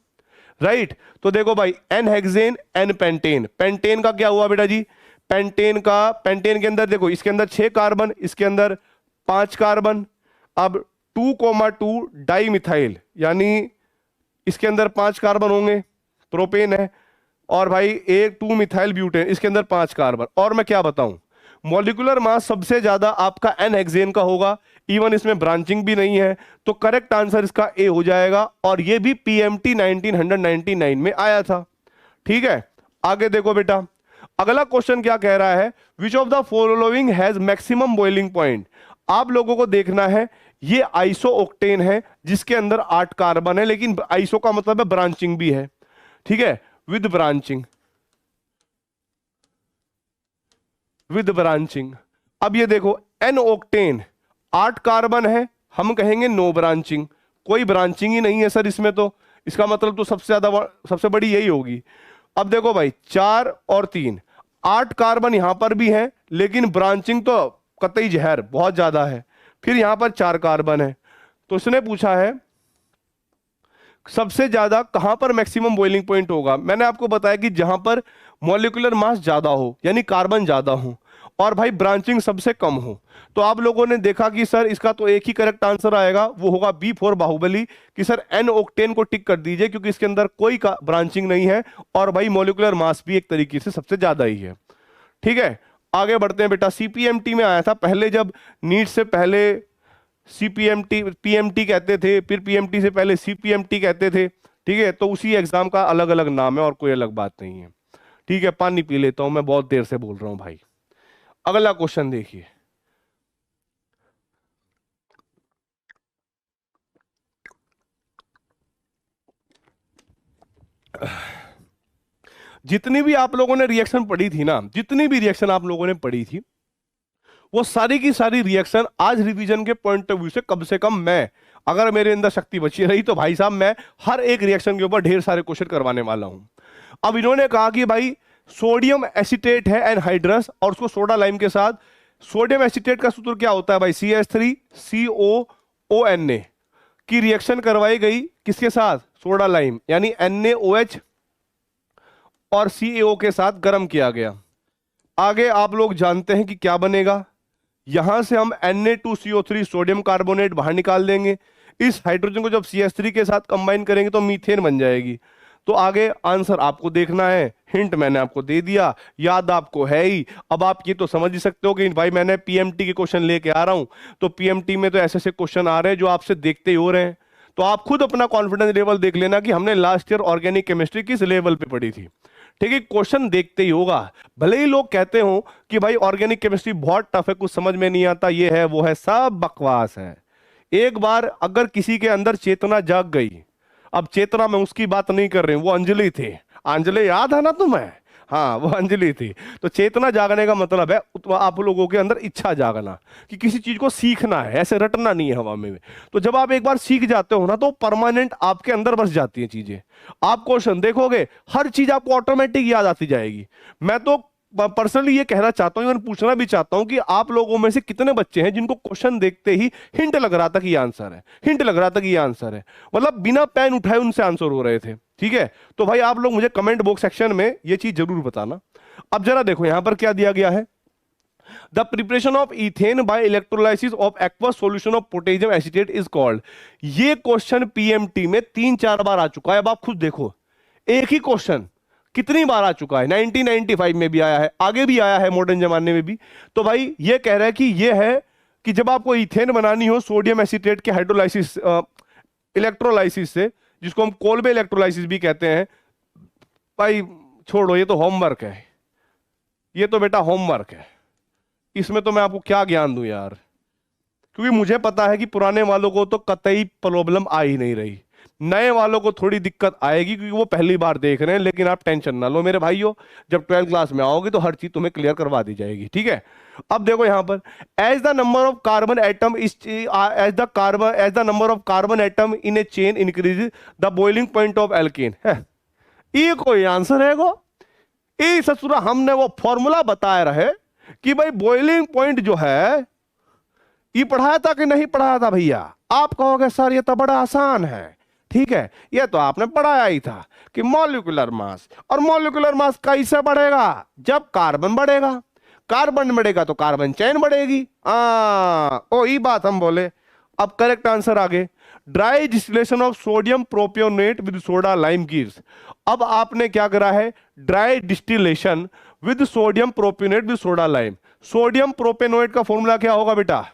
राइट? तो देखो भाई, n hexane n pentane, pentane का क्या हुआ बेटा जी? पेंटेन के अंदर देखो, इसके अंदर 6 कार्बन, इसके अंदर 5 कार्बन। अब 2,2 डाई मिथाइल, यानी इसके अंदर 5 कार्बन होंगे, प्रोपेन है। और भाई एक 2 मिथाइल ब्यूटेन, इसके अंदर 5 कार्बन। और मैं क्या बताऊं, मॉलिक्यूलर मास सबसे ज्यादा आपका एन हेक्सेन का होगा, इवन इसमें ब्रांचिंग भी नहीं है, तो करेक्ट आंसर इसका ए हो जाएगा। और ये भी PMT 1999 में आया था, ठीक है। आगे देखो बेटा, अगला क्वेश्चन क्या कह रहा है? Which of the following has maximum boiling point. आप लोगों को देखना है, ये आइसो ऑक्टेन है जिसके अंदर 8 कार्बन है, लेकिन आइसो का मतलब है ब्रांचिंग भी है, ठीक है, विद ब्रांचिंग, विद ब्रांचिंग। अब ये देखो, एन ऑक्टेन 8 कार्बन है, हम कहेंगे नो ब्रांचिंग, कोई ब्रांचिंग ही नहीं है सर इसमें, तो इसका मतलब तो सबसे बड़ी यही होगी। अब देखो भाई, 4 और 3, 8 कार्बन यहां पर भी है, लेकिन ब्रांचिंग तो कतई जहर बहुत ज्यादा है। फिर यहां पर 4 कार्बन है, तो इसने पूछा है सबसे ज्यादा कहां पर मैक्सिमम बॉइलिंग पॉइंट होगा। मैंने आपको बताया कि जहां पर मॉलिक्यूलर मास ज्यादा हो, यानी कार्बन ज्यादा हो, और भाई ब्रांचिंग सबसे कम हो। तो आप लोगों ने देखा कि सर इसका तो एक ही करेक्ट आंसर आएगा, वो होगा बी फॉर बाहुबली, कि सर एन ऑक्टेन को टिक कर दीजिए, क्योंकि इसके अंदर कोई ब्रांचिंग नहीं है, और भाई मॉलिक्यूलर मास भी एक तरीके से सबसे ज्यादा ही है, ठीक है। आगे बढ़ते हैं बेटा, CPMT में आया था पहले, जब नीट से पहले CPMT PMT कहते थे, फिर PMT से पहले CPMT कहते थे, ठीक है। तो उसी एग्जाम का अलग अलग नाम है और कोई अलग बात नहीं है, ठीक है। पानी पी लेता हूं, मैं बहुत देर से बोल रहा हूं भाई। अगला क्वेश्चन देखिए, जितनी भी आप लोगों ने रिएक्शन पढ़ी थी ना, जितनी भी रिएक्शन आप लोगों ने पढ़ी थी, वो सारी की सारी रिएक्शन आज रिवीजन के पॉइंट ऑफ व्यू से कम मैं, अगर मेरे अंदर शक्ति बची रही तो भाई साहब मैं हर एक रिएक्शन के ऊपर ढेर सारे क्वेश्चन करवाने वाला हूं। अब इन्होंने कहा कि भाई सोडियम एसीटेट है एनहाइड्रस, और उसको सोडा लाइम के साथ, सोडियम एसीटेट का सूत्र क्या होता है भाई? CH3COONA की रिएक्शन करवाई गई किसके साथ? सोडा लाइम, यानी NaOH और CaO के साथ गर्म किया गया। आगे आप लोग जानते हैं कि क्या बनेगा, यहां से हम Na2CO3 सोडियम कार्बोनेट बाहर निकाल देंगे, इस हाइड्रोजन को जब CH3 के साथ कंबाइन करेंगे तो मीथेन बन जाएगी। तो आगे आंसर आपको देखना है, हिंट मैंने आपको दे दिया, याद आपको है ही। अब आप ये तो समझ ही सकते हो कि भाई मैंने PMT के क्वेश्चन लेके आ रहा हूं, तो PMT में तो ऐसे ऐसे क्वेश्चन आ रहे हैं जो आपसे देखते ही हो रहे हैं। तो आप खुद अपना कॉन्फिडेंस लेवल देख लेना कि हमने लास्ट ईयर ऑर्गेनिक केमिस्ट्री किस लेवल पे पढ़ी थी, ठीक है। क्वेश्चन देखते ही होगा, भले ही लोग कहते हो कि भाई ऑर्गेनिक केमिस्ट्री बहुत टफ है, कुछ समझ में नहीं आता, ये है वो है, सब बकवास है। एक बार अगर किसी के अंदर चेतना जाग गई, अब चेतना में उसकी बात नहीं कर रही हूं, वो अंजलि थे, अंजलि याद है ना तुम्हें? हाँ वो अंजलि थी। तो चेतना जागने का मतलब है आप लोगों के अंदर इच्छा जागना, कि किसी चीज को सीखना है, ऐसे रटना नहीं है हवा में। तो जब आप एक बार सीख जाते हो ना, तो परमानेंट आपके अंदर बस जाती है चीजें। आप क्वेश्चन देखोगे, हर चीज आपको ऑटोमेटिक याद आती जाएगी। मैं तो पर्सनली ये कहना चाहता हूँ, पूछना भी चाहता हूं कि आप लोगों में से कितने बच्चे हैं जिनको क्वेश्चन देखते ही हिंट लग रहा था कि ये आंसर है, हिंट लग रहा था कि ये आंसर है, मतलब बिना पेन उठाए उनसे आंसर हो रहे थे। ठीक है, तो भाई आप लोग मुझे कमेंट बॉक्स सेक्शन में ये चीज जरूर बताना। अब जरा देखो यहां पर क्या दिया गया है, the preparation of ethane by electrolysis of aqueous solution of potassium acetate is called. ये क्वेश्चन पीएमटी में 3-4 बार आ चुका है। अब आप खुद देखो, एक ही क्वेश्चन कितनी बार आ चुका है, 1995 में भी आया है, आगे भी आया है मॉडर्न जमाने में भी। तो भाई ये कह रहा है कि ये है कि जब आपको इथेन बनानी हो सोडियम एसीटेट के हाइड्रोलाइसिस इलेक्ट्रोलाइसिस से, जिसको हम कोलबे इलेक्ट्रोलाइसिस भी कहते हैं, भाई छोड़ो, ये तो होमवर्क है, ये तो बेटा होमवर्क है, इसमें तो मैं आपको क्या ज्ञान दूं यार। क्योंकि मुझे पता है कि पुराने वालों को तो कतई प्रॉब्लम आ ही नहीं रही, नए वालों को थोड़ी दिक्कत आएगी क्योंकि वो पहली बार देख रहे हैं। लेकिन आप टेंशन ना लो मेरे भाइयों, जब 12th क्लास में आओगे तो हर चीज तुम्हें क्लियर करवा दी जाएगी। ठीक है, अब देखो यहां पर, as the number of carbon atom as the number of carbon atom in a chain increase the boiling point of alkane है। ये कोई आंसर है गो? ये ससुरा हमने वो फॉर्मूला बताए रहे कि भाई बॉइलिंग पॉइंट जो है, ये पढ़ाया था कि नहीं पढ़ाया था भैया? आप कहोगे सर ये तो बड़ा आसान है। ठीक है, ये तो आपने पढ़ाया ही था कि मॉलिक्यूलर मास, और मॉलिक्यूलर मास कैसे बढ़ेगा? जब कार्बन बढ़ेगा, कार्बन बढ़ेगा तो कार्बन चेन बढ़ेगी। ये बात हम बोले। अब करेक्ट आंसर आगे, dry distillation of sodium propionate with soda lime gives. अब आपने क्या करा है, dry distillation with sodium propionate with soda lime. Sodium propanoate का फॉर्मूला क्या होगा बेटा?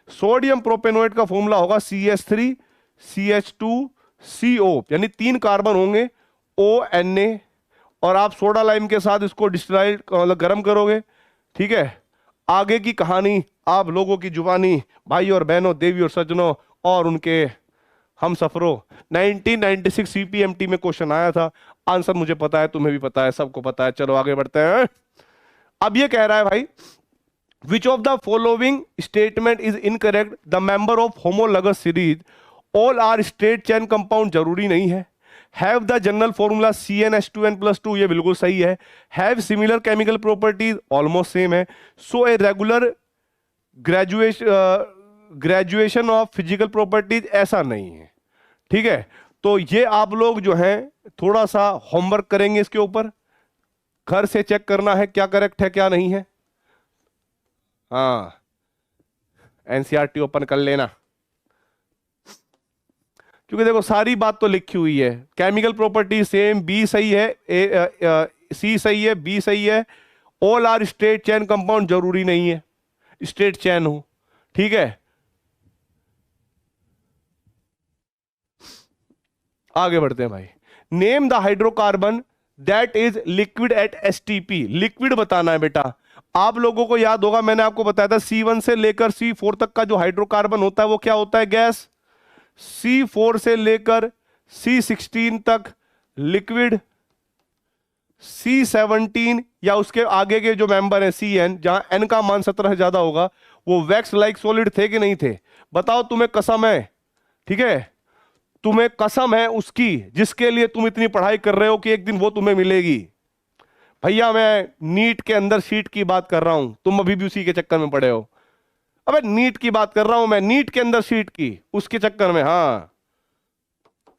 सोडियम प्रोपेनोएट का फॉर्मूला होगा CH3 CH2 CO, यानी 3 कार्बन होंगे ONA, और आप सोडा लाइम के साथ इसको डिस्टिलाइट मतलब गर्म करोगे। ठीक है, आगे की कहानी आप लोगों की जुबानी, भाई और बहनों, देवी और सज्जनों और उनके हम सफरों। 1996 CPMT में क्वेश्चन आया था, आंसर मुझे पता है, तुम्हें भी पता है, सबको पता है। चलो आगे बढ़ते हैं। अब ये कह रहा है भाई, which of the following statement is incorrect, the member of homologous series all are straight chain compound, जरूरी नहीं है। Have the general formula CnH2n+2, ये बिल्कुल सही है। Have similar chemical properties, almost same है। So a regular graduation of physical properties, ऐसा नहीं है। ठीक है, तो ये आप लोग जो हैं थोड़ा सा होमवर्क करेंगे इसके ऊपर, घर से चेक करना है क्या करेक्ट है क्या नहीं है। हाँ, NCERT ओपन कर लेना, क्योंकि देखो सारी बात तो लिखी हुई है। केमिकल प्रॉपर्टी सेम, बी सही है, सी सही है, बी सही है। All are straight chain compound, जरूरी नहीं है स्ट्रेट चेन हो। ठीक है, आगे बढ़ते हैं भाई। Name the hydrocarbon that is liquid at STP। Liquid बताना है बेटा। आप लोगों को याद होगा, मैंने आपको बताया था C1 से लेकर C4 तक का जो हाइड्रोकार्बन होता है वो क्या होता है? गैस। C4 से लेकर C16 तक लिक्विड, C17 या उसके आगे के जो मेंबर है CN, जहां N का मान 17 ज्यादा होगा, वो वैक्स लाइक सॉलिड थे कि नहीं थे? बताओ, तुम्हें कसम है, ठीक है, तुम्हें कसम है उसकी जिसके लिए तुम इतनी पढ़ाई कर रहे हो कि एक दिन वो तुम्हें मिलेगी। भैया मैं नीट के अंदर सीट की बात कर रहा हूं, तुम अभी भी उसी के चक्कर में पड़े हो। अबे नीट की बात कर रहा हूं मैं, नीट के अंदर सीट की, उसके चक्कर में। हाँ,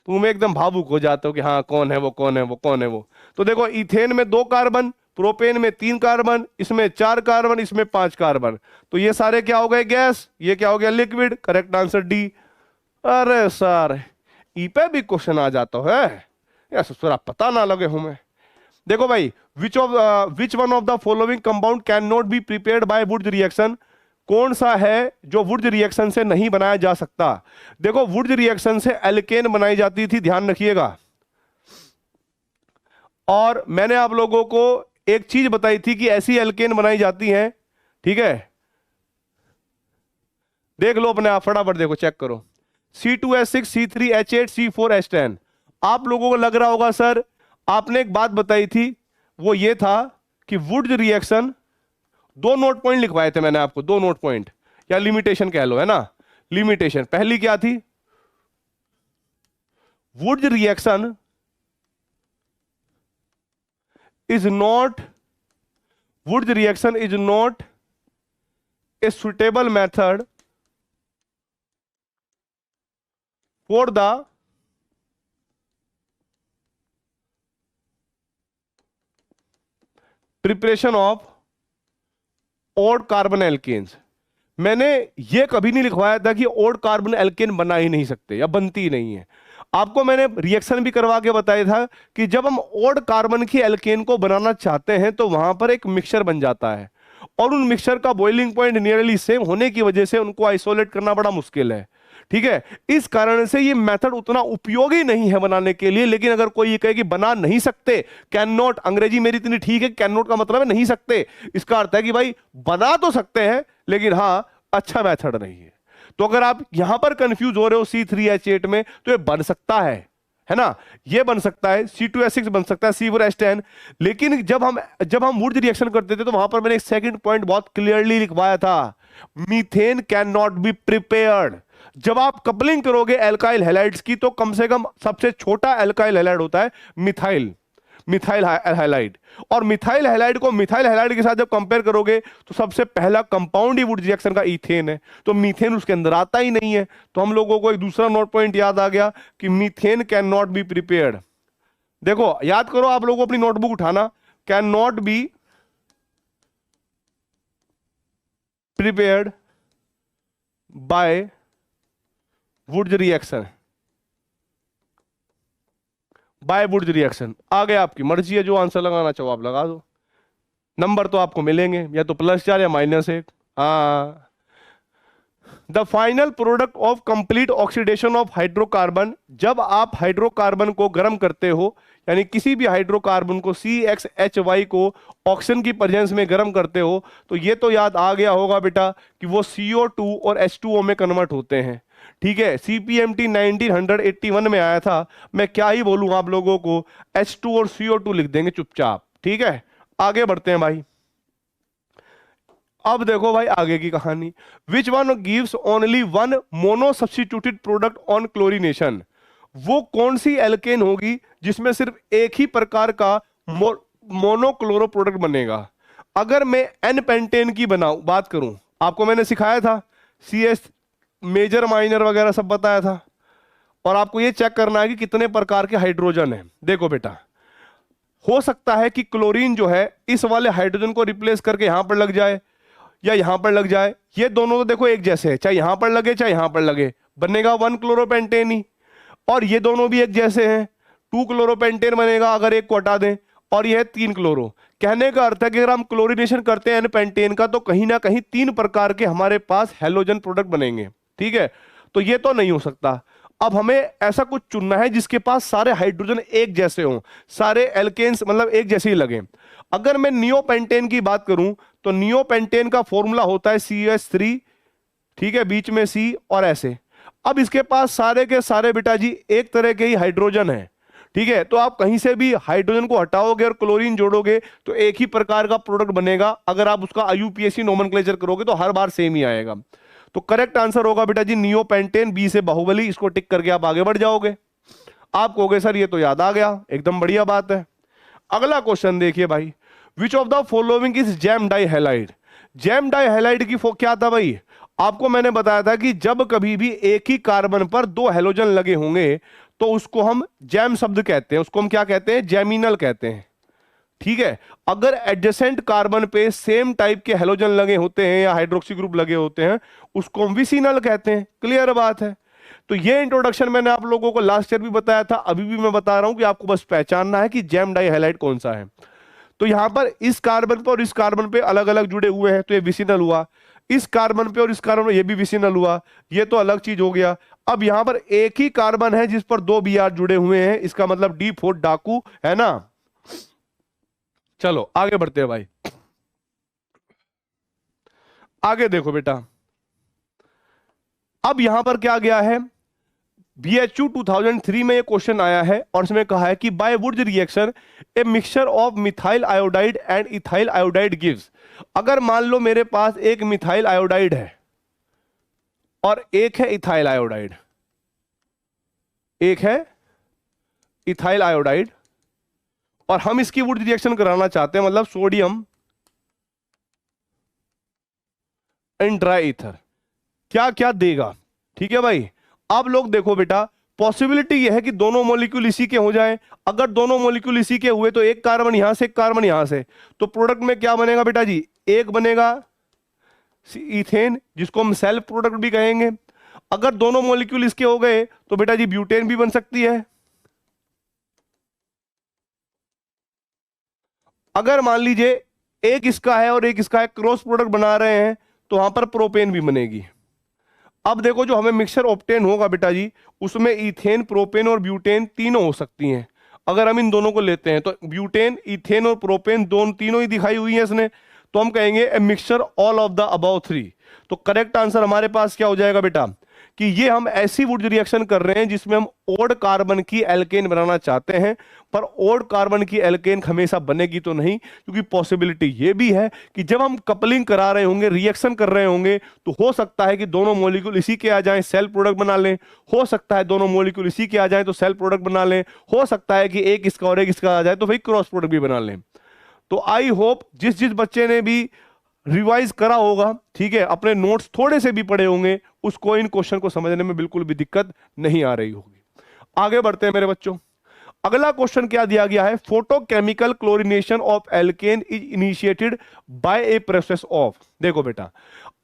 तुम एकदम भावुक हो जाते हो कि हाँ कौन है वो, कौन है वो, कौन है वो। तो देखो, इथेन में 2 कार्बन, प्रोपेन में 3 कार्बन, इसमें 4 कार्बन, इसमें 5 कार्बन। तो ये सारे क्या हो गए? गैस। ये क्या हो गया? लिक्विड। Correct answer D. अरे सर, ई पे भी क्वेश्चन आ जाता है, ऐसा थोड़ा पता ना लगे हमें। देखो भाई, which one of the following compound can not be prepared by Wurtz reaction. कौन सा है जो वुड्स रिएक्शन से नहीं बनाया जा सकता? देखो, वुड्स रिएक्शन से एल्केन बनाई जाती थी, ध्यान रखिएगा। और मैंने आप लोगों को एक चीज बताई थी कि ऐसी एल्केन बनाई जाती है। ठीक है, देख लो अपने आप, फटाफट देखो, चेक करो। C2H6 C3H8 C4H10। आप लोगों को लग रहा होगा सर आपने एक बात बताई थी, वो ये था कि वुड्स रिएक्शन, दो नोट पॉइंट लिखवाए थे मैंने आपको, दो नोट पॉइंट या लिमिटेशन कह लो, है ना। लिमिटेशन पहली क्या थी, Wurtz reaction is not, Wurtz reaction is not a suitable method for the preparation of odd carbon alkanes. मैंने ये कभी नहीं लिखवाया था कि ओड कार्बन एल्केन बना ही नहीं सकते या बनती ही नहीं है। आपको मैंने रिएक्शन भी करवा के बताया था कि जब हम ओड कार्बन की एल्केन को बनाना चाहते हैं तो वहां पर एक मिक्सचर बन जाता है, और उन मिक्सचर का बॉइलिंग पॉइंट नियरली सेम होने की वजह से उनको आइसोलेट करना बड़ा मुश्किल है। ठीक है, इस कारण से ये मेथड उतना उपयोगी नहीं है बनाने के लिए। लेकिन अगर कोई ये कहे कि बना नहीं सकते, कैन नॉट, अंग्रेजी मेरी इतनी ठीक है, कैन नॉट का मतलब है नहीं सकते, इसका अर्थ है कि भाई बना तो सकते हैं लेकिन हां अच्छा मेथड नहीं है। तो अगर आप यहां पर कंफ्यूज हो रहे हो C3H8 में, तो ये बन सकता है ना, ये बन सकता है, C2H6 बन सकता है, C4H10। लेकिन जब हम वुड्स रिएक्शन करते थे तो वहां पर मैंने एक सेकंड पॉइंट बहुत क्लियरली लिखवाया था, methane can not be prepared. जब आप कपलिंग करोगे एल्काइल हैलाइड्स की, तो कम से कम सबसे छोटा एल्काइल हैलाइड होता है मिथाइल, मिथाइल हैलाइड। और मिथाइल हैलाइड को मिथाइल हैलाइड के साथ जब कंपेयर करोगे तो सबसे पहला कंपाउंड ही वुड्स रिएक्शन का ईथेन है, तो मीथेन उसके अंदर आता ही नहीं है। तो हम लोगों को एक दूसरा नोट पॉइंट याद आ गया कि methane can not be prepared. देखो याद करो, आप लोगों को अपनी नोटबुक उठाना, can not be prepared by Wurtz reaction, by Wurtz reaction. आ गया, आपकी मर्जी है, जो आंसर लगाना चाहो आप लगा दो, नंबर तो आपको मिलेंगे या तो +4 या -1। हाँ, the final product of complete oxidation of hydrocarbon, जब आप हाइड्रोकार्बन को गर्म करते हो, यानी किसी भी हाइड्रोकार्बन को CXHY को ऑक्सीजन की प्रेजेंस में गर्म करते हो, तो ये तो याद आ गया होगा बेटा कि वो CO2 और H2O में कन्वर्ट होते हैं। ठीक है, CPMT 1981 में आया था, मैं क्या ही बोलूं आप लोगों को, H2 और CO2 लिख देंगे चुपचाप। ठीक है, आगे बढ़ते हैं भाई। अब देखो भाई आगे की कहानी, which one gives only one mono substituted product on chlorination. वो कौन सी एल्केन होगी जिसमें सिर्फ एक ही प्रकार का मोनोक्लोरो प्रोडक्ट बनेगा। अगर मैं एन पेंटेन की बात करूं, आपको मैंने सिखाया था CS मेजर माइनर वगैरह सब बताया था, और आपको ये चेक करना है कि कितने प्रकार के हाइड्रोजन है। देखो बेटा, हो सकता है कि क्लोरीन जो है इस वाले हाइड्रोजन को रिप्लेस करके यहां पर लग जाए या यहां पर लग जाए। ये दोनों तो देखो एक जैसे है, चाहे यहां पर लगे चाहे यहां पर लगे, बनेगा 1 क्लोरोपेंटेन ही। और ये दोनों भी एक जैसे हैं, 2 क्लोरोपेंटेन बनेगा अगर एक को हटा दें, और यह 3 क्लोरो। कहने का अर्थ है कि अगर हम क्लोरीनेशन करते हैं पेंटेन का, तो कहीं ना कहीं 3 प्रकार के हमारे पास हेलोजन प्रोडक्ट बनेंगे। ठीक है, तो ये तो नहीं हो सकता। अब हमें ऐसा कुछ चुनना है जिसके पास सारे हाइड्रोजन एक जैसे हों, सारे एल्केन्स मतलब एक जैसे ही लगे। अगर मैं नियोपेंटेन की बात करूं तो नियोपेंटेन का फॉर्मूला होता है CH3, ठीक है, बीच में C और ऐसे। अब इसके पास सारे के सारे बेटा जी एक तरह के ही हाइड्रोजन है। ठीक है, तो आप कहीं से भी हाइड्रोजन को हटाओगे और क्लोरीन जोड़ोगे तो एक ही प्रकार का प्रोडक्ट बनेगा। अगर आप उसका IUPAC नोमेनक्लेचर करोगे तो हर बार सेम ही आएगा। तो करेक्ट आंसर होगा बेटा जी नियोपेंटेन, बी से बाहुबली। इसको टिक करके आप आगे बढ़ जाओगे। आप कहोगे सर ये तो याद आ गया, एकदम बढ़िया बात है। अगला क्वेश्चन देखिए भाई, which of the following is gem di halide. Gem di halide की क्या था भाई, आपको मैंने बताया था कि जब कभी भी एक ही कार्बन पर 2 हैलोजन लगे होंगे तो उसको हम जैम शब्द कहते हैं, उसको हम क्या कहते हैं, जैमिनल कहते हैं। ठीक है, अगर एडजेसेंट कार्बन पे सेम टाइप के हेलोजन लगे होते हैं या हाइड्रोक्सी ग्रुप लगे होते हैं, उसको हम विसिनल कहते हैं। क्लियर बात है। तो ये इंट्रोडक्शन मैंने आप लोगों को लास्ट ईयर भी बताया था, अभी भी मैं बता रहा हूं कि आपको बस पहचानना है कि जैम डाई हैलाइड कौन सा है। तो यहां पर इस कार्बन पे और इस कार्बन पे अलग अलग जुड़े हुए हैं तो ये विसिनल हुआ, इस कार्बन पे और इस कार्बन पे ये भी विसिनल हुआ, ये तो अलग चीज हो गया। अब यहां पर एक ही कार्बन है जिस पर 2 Br जुड़े हुए हैं, इसका मतलब D4 डाकू है ना। चलो आगे बढ़ते हैं भाई, आगे देखो बेटा। अब यहां पर क्या गया है, BHU 2003 में ये क्वेश्चन आया है और इसमें कहा है कि by Wurtz reaction a mixture of methyl iodide and ethyl iodide gives. अगर मान लो मेरे पास एक मिथाइल आयोडाइड है और एक है इथाइल आयोडाइड, एक है इथाइल आयोडाइड, और हम इसकी वुड्स रिएक्शन कराना चाहते हैं, मतलब सोडियम एंड ड्राई ईथर, क्या क्या देगा। ठीक है भाई, आप लोग देखो बेटा, पॉसिबिलिटी यह है कि दोनों मॉलिक्यूल इसी के हो जाएं। अगर दोनों मॉलिक्यूल इसी के हुए तो एक कार्बन यहां से एक कार्बन यहां से, तो प्रोडक्ट में क्या बनेगा बेटा जी, एक बनेगा इथेन, जिसको हम सेल्फ प्रोडक्ट भी कहेंगे। अगर दोनों मॉलिक्यूल इसके हो गए तो बेटा जी ब्यूटेन भी बन सकती है। अगर मान लीजिए एक इसका है और एक इसका है, क्रॉस प्रोडक्ट बना रहे हैं, तो वहां पर प्रोपेन भी बनेगी। अब देखो जो हमें मिक्सचर ऑब्टेन होगा बेटा जी, उसमें इथेन, प्रोपेन और ब्यूटेन तीनों हो सकती हैं। अगर हम इन दोनों को लेते हैं तो ब्यूटेन, इथेन और प्रोपेन दोनों तीनों ही दिखाई हुई हैं इसने, तो हम कहेंगे a mixture all of the above three. तो करेक्ट आंसर हमारे पास क्या हो जाएगा बेटा, कि ये हम ऐसी वुड रिएक्शन कर रहे हैं जिसमें हम ओड कार्बन की एल्केन बनाना चाहते हैं, पर ओड कार्बन की एल्केन हमेशा बनेगी तो नहीं, क्योंकि पॉसिबिलिटी ये भी है कि जब हम कपलिंग करा रहे होंगे, रिएक्शन कर रहे होंगे, तो हो सकता है कि दोनों मॉलिक्यूल इसी के आ जाएं, सेल प्रोडक्ट बना लें। हो सकता है दोनों मॉलिक्यूल इसी के आ जाएं तो सेल प्रोडक्ट बना लें। हो सकता है कि एक इसका और एक इसका आ जाए तो भाई क्रॉस प्रोडक्ट भी बना लें। तो आई होप जिस जिस बच्चे ने भी रिवाइज करा होगा, ठीक है, अपने नोट्स थोड़े से भी पढ़े होंगे, उसको इन क्वेश्चन को समझने में बिल्कुल भी दिक्कत नहीं आ रही होगी। आगे बढ़ते हैं मेरे बच्चों। अगला क्वेश्चन क्या दिया गया है, photochemical chlorination of alkene is initiated by a process of. देखो बेटा,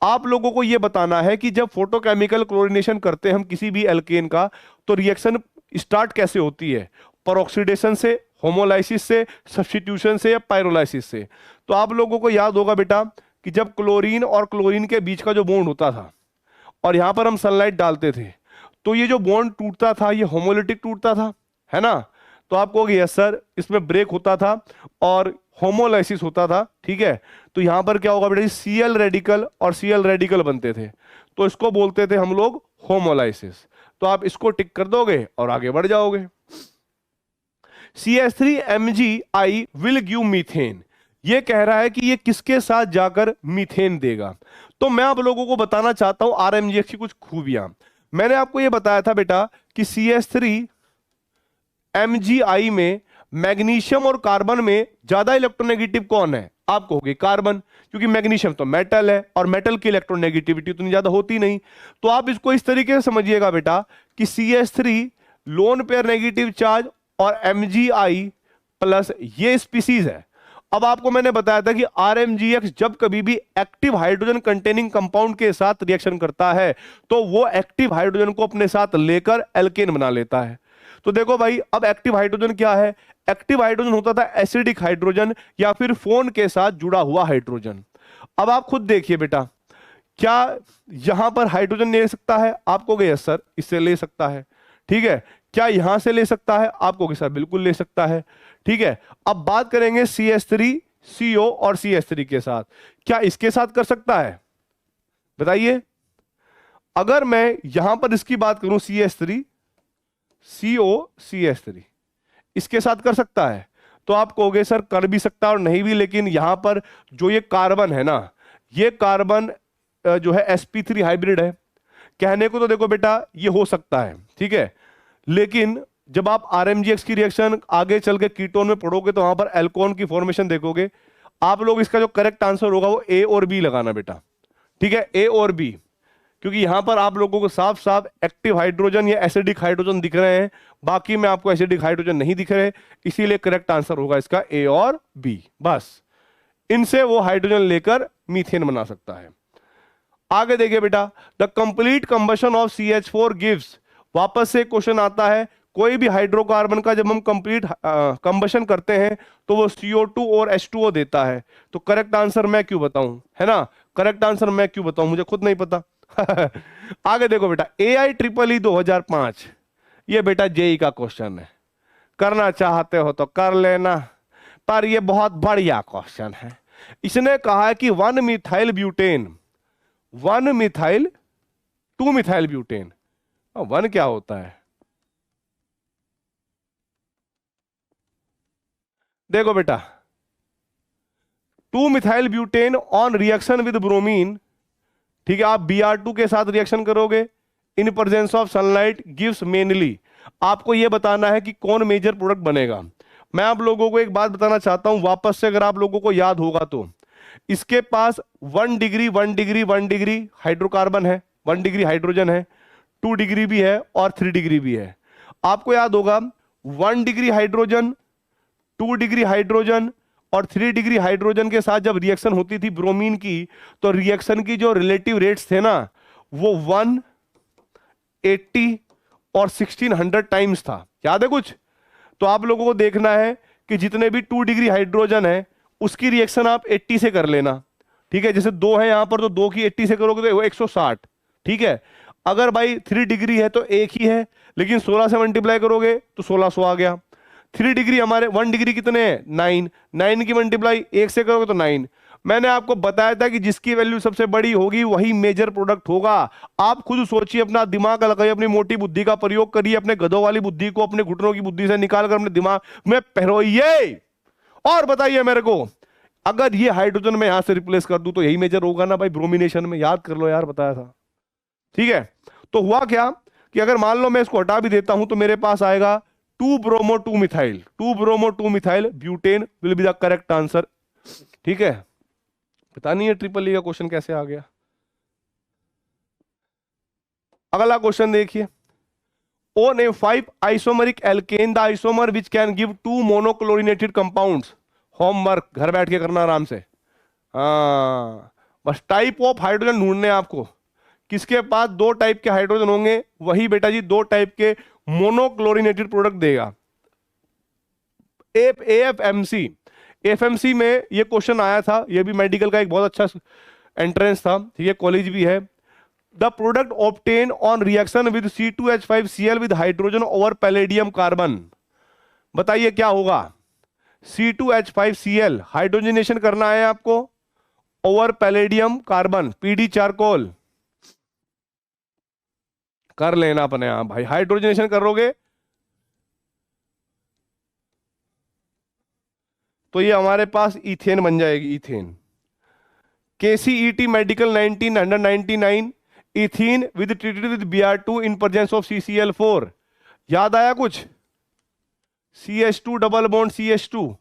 आप लोगों को यह बताना है कि जब फोटोकेमिकल क्लोरीनेशन करते हैं हम किसी भी एल्केन का, तो रिएक्शन स्टार्ट कैसे होती है, परऑक्सीडेशन से, होमोलाइसिस से, सब्स्टिट्यूशन से या पायरोलाइसिस से। तो आप लोगों को याद होगा बेटा कि जब क्लोरीन और क्लोरीन के बीच का जो बॉन्ड होता था और यहां पर हम सनलाइट डालते थे, तो ये जो बॉन्ड टूटता था ये होमोलिटिक टूटता था, है ना। तो आप कहोगे यस सर, इसमें ब्रेक होता था और होमोलाइसिस होता था, ठीक है। तो यहां पर क्या होगा बेटा, सीएल रेडिकल और सीएल रेडिकल बनते थे, तो इसको बोलते थे हम लोग होमोलाइसिस। तो आप इसको टिक कर दोगे और आगे बढ़ जाओगे। CH3MgI विल गिव मीथेन, ये कह रहा है कि ये किसके साथ जाकर मीथेन देगा। तो मैं आप लोगों को बताना चाहता हूं RMGX की कुछ खूबियां। मैंने आपको ये बताया था बेटा कि CH3MgI में मैग्नीशियम और कार्बन में ज्यादा इलेक्ट्रोनेगेटिव कौन है, आप कहोगे कार्बन, क्योंकि मैग्नीशियम तो मेटल है और मेटल की इलेक्ट्रोनेगेटिविटी उतनी ज्यादा होती नहीं। तो आप इसको इस तरीके से समझिएगा बेटा कि CH3 lone pair negative charge और MgI प्लस ये स्पीसीज है। अब आपको मैंने बताया था कि RMGX जब कभी भी एक्टिव हाइड्रोजन कंटेनिंग कंपाउंड के साथ रिएक्शन करता है तो वो एक्टिव हाइड्रोजन को अपने साथ लेकर एल्केन बना लेता है। तो देखो भाई, अब एक्टिव हाइड्रोजन क्या है, एक्टिव हाइड्रोजन होता था एसिडिक हाइड्रोजन या फिर फोन के साथ जुड़ा हुआ हाइड्रोजन। अब आप खुद देखिए बेटा, क्या यहां पर हाइड्रोजन ले सकता है, आप कहोगे यस सर इससे ले सकता है, ठीक है। क्या यहां से ले सकता है, आप कहोगे सर बिल्कुल ले सकता है, ठीक है। अब बात करेंगे CH3CO और CH3 के साथ, क्या इसके साथ कर सकता है, बताइए। अगर मैं यहां पर इसकी बात करूं CH3CO CH3, इसके साथ कर सकता है, तो आप कहोगे सर कर भी सकता है और नहीं भी, लेकिन यहां पर जो ये कार्बन है ना, ये कार्बन जो है sp3 हाइब्रिड है। कहने को तो देखो बेटा ये हो सकता है, ठीक है, लेकिन जब आप RMGX की रिएक्शन आगे चल के कीटोन में पढ़ोगे तो वहां पर एल्कोन की फॉर्मेशन देखोगे। आप लोग इसका जो करेक्ट आंसर होगा वो A और B लगाना बेटा, ठीक है, A और B, क्योंकि यहां पर आप लोगों को साफ साफ एक्टिव हाइड्रोजन या एसिडिक हाइड्रोजन दिख रहे हैं, बाकी में आपको एसिडिक हाइड्रोजन नहीं दिख रहे, इसीलिए करेक्ट आंसर होगा इसका A और B। बस इनसे वो हाइड्रोजन लेकर मीथेन बना सकता है। आगे देखिए बेटा, the complete combustion of CH4 gives, वापस से क्वेश्चन आता है, कोई भी हाइड्रोकार्बन का जब हम कंप्लीट कंबशन करते हैं तो वो CO2 और H2O देता है। तो करेक्ट आंसर मैं क्यों बताऊं, है ना, करेक्ट आंसर मैं क्यों बताऊं, मुझे खुद नहीं पता। आगे देखो बेटा, AIEEE 2005, ये बेटा जेई का क्वेश्चन है, करना चाहते हो तो कर लेना, पर ये बहुत बढ़िया क्वेश्चन है। इसने कहा है कि 1 methyl butane, 1 methyl 2 methyl butane, 1 क्या होता है, देखो बेटा, 2 methyl butane on reaction with bromine, ठीक है, आप Br2 के साथ रिएक्शन करोगे इन presence of sunlight gives mainly, आपको यह बताना है कि कौन मेजर प्रोडक्ट बनेगा। मैं आप लोगों को एक बात बताना चाहता हूं वापस से, अगर आप लोगों को याद होगा तो, इसके पास 1 डिग्री 1 डिग्री 1 डिग्री हाइड्रोकार्बन है, 1 डिग्री हाइड्रोजन है, 2 डिग्री भी है और 3 डिग्री भी है। आपको याद होगा 1 डिग्री हाइड्रोजन, 2 डिग्री हाइड्रोजन और 3 डिग्री हाइड्रोजन के साथ जब रिएक्शन होती थी ब्रोमीन की, तो रिएक्शन की जो रिलेटिव रेट्स थे ना, वो 180 और 1600 टाइम्स था। याद है कुछ? तो आप लोगों को देखना है कि जितने भी 2 डिग्री हाइड्रोजन है उसकी रिएक्शन आप 80 से कर लेना, ठीक है। जैसे 2 है यहां पर, तो 2 की 80 से करोगे तो वो 160, ठीक है। अगर भाई 3 डिग्री है तो एक ही है, लेकिन 16 से मल्टीप्लाई करोगे तो 1600 आ गया। 3 डिग्री हमारे 1 डिग्री कितने हैं? 9, 9 की मल्टीप्लाई 1 से करोगे तो 9। मैंने आपको बताया था कि जिसकी वैल्यू सबसे बड़ी होगी वही मेजर प्रोडक्ट होगा। आप खुद सोचिए, अपना दिमाग लगाइए, अपनी मोटी बुद्धि का प्रयोग करिए, अपने गधों वाली बुद्धि को अपने घुटनों की बुद्धि से निकाल कर अपने दिमाग में पहरोइए और बताइए मेरे को, अगर ये हाइड्रोजन में यहां से रिप्लेस कर दूं तो यही मेजर होगा ना भाई ब्रोमिनेशन में। याद कर लो यार, बताया था, ठीक है। तो हुआ क्या कि अगर मान लो मैं इसको हटा भी देता हूं तो मेरे पास आएगा 2 bromo 2 methyl, 2 bromo 2 methyl butane will be the correct answer, ठीक है। पता नहीं है ट्रिपल ई का क्वेश्चन कैसे आ गया। अगला क्वेश्चन देखिए, ON5 isomeric alkane the isomer which can give 2 monochlorinated compounds. Homework घर बैठ के करना आराम से, हाँ, बस टाइप ऑफ हाइड्रोजन ढूंढने हैं आपको, किसके पास 2 टाइप के हाइड्रोजन होंगे, वही बेटा जी 2 टाइप के मोनोक्लोरिनेटेड प्रोडक्ट देगा। AFMC, एफएमसी में ये क्वेश्चन आया था, ये भी मेडिकल का एक बहुत अच्छा एंट्रेंस था, ठीक है, कॉलेज भी है। The product obtain on reaction with C2H5Cl with hydrogen over palladium carbon, बताइए क्या होगा। C2H5Cl हाइड्रोजनेशन करना है आपको over palladium carbon, PD charcoal कर लेना अपने आप भाई, हाइड्रोजनेशन करोगे तो ये हमारे पास इथेन बन जाएगी, ethane. KCET medical 1999, ethene with treated with Br2 in presence of CCl4, याद आया कुछ? CH2 डबल बॉन्ड CH2,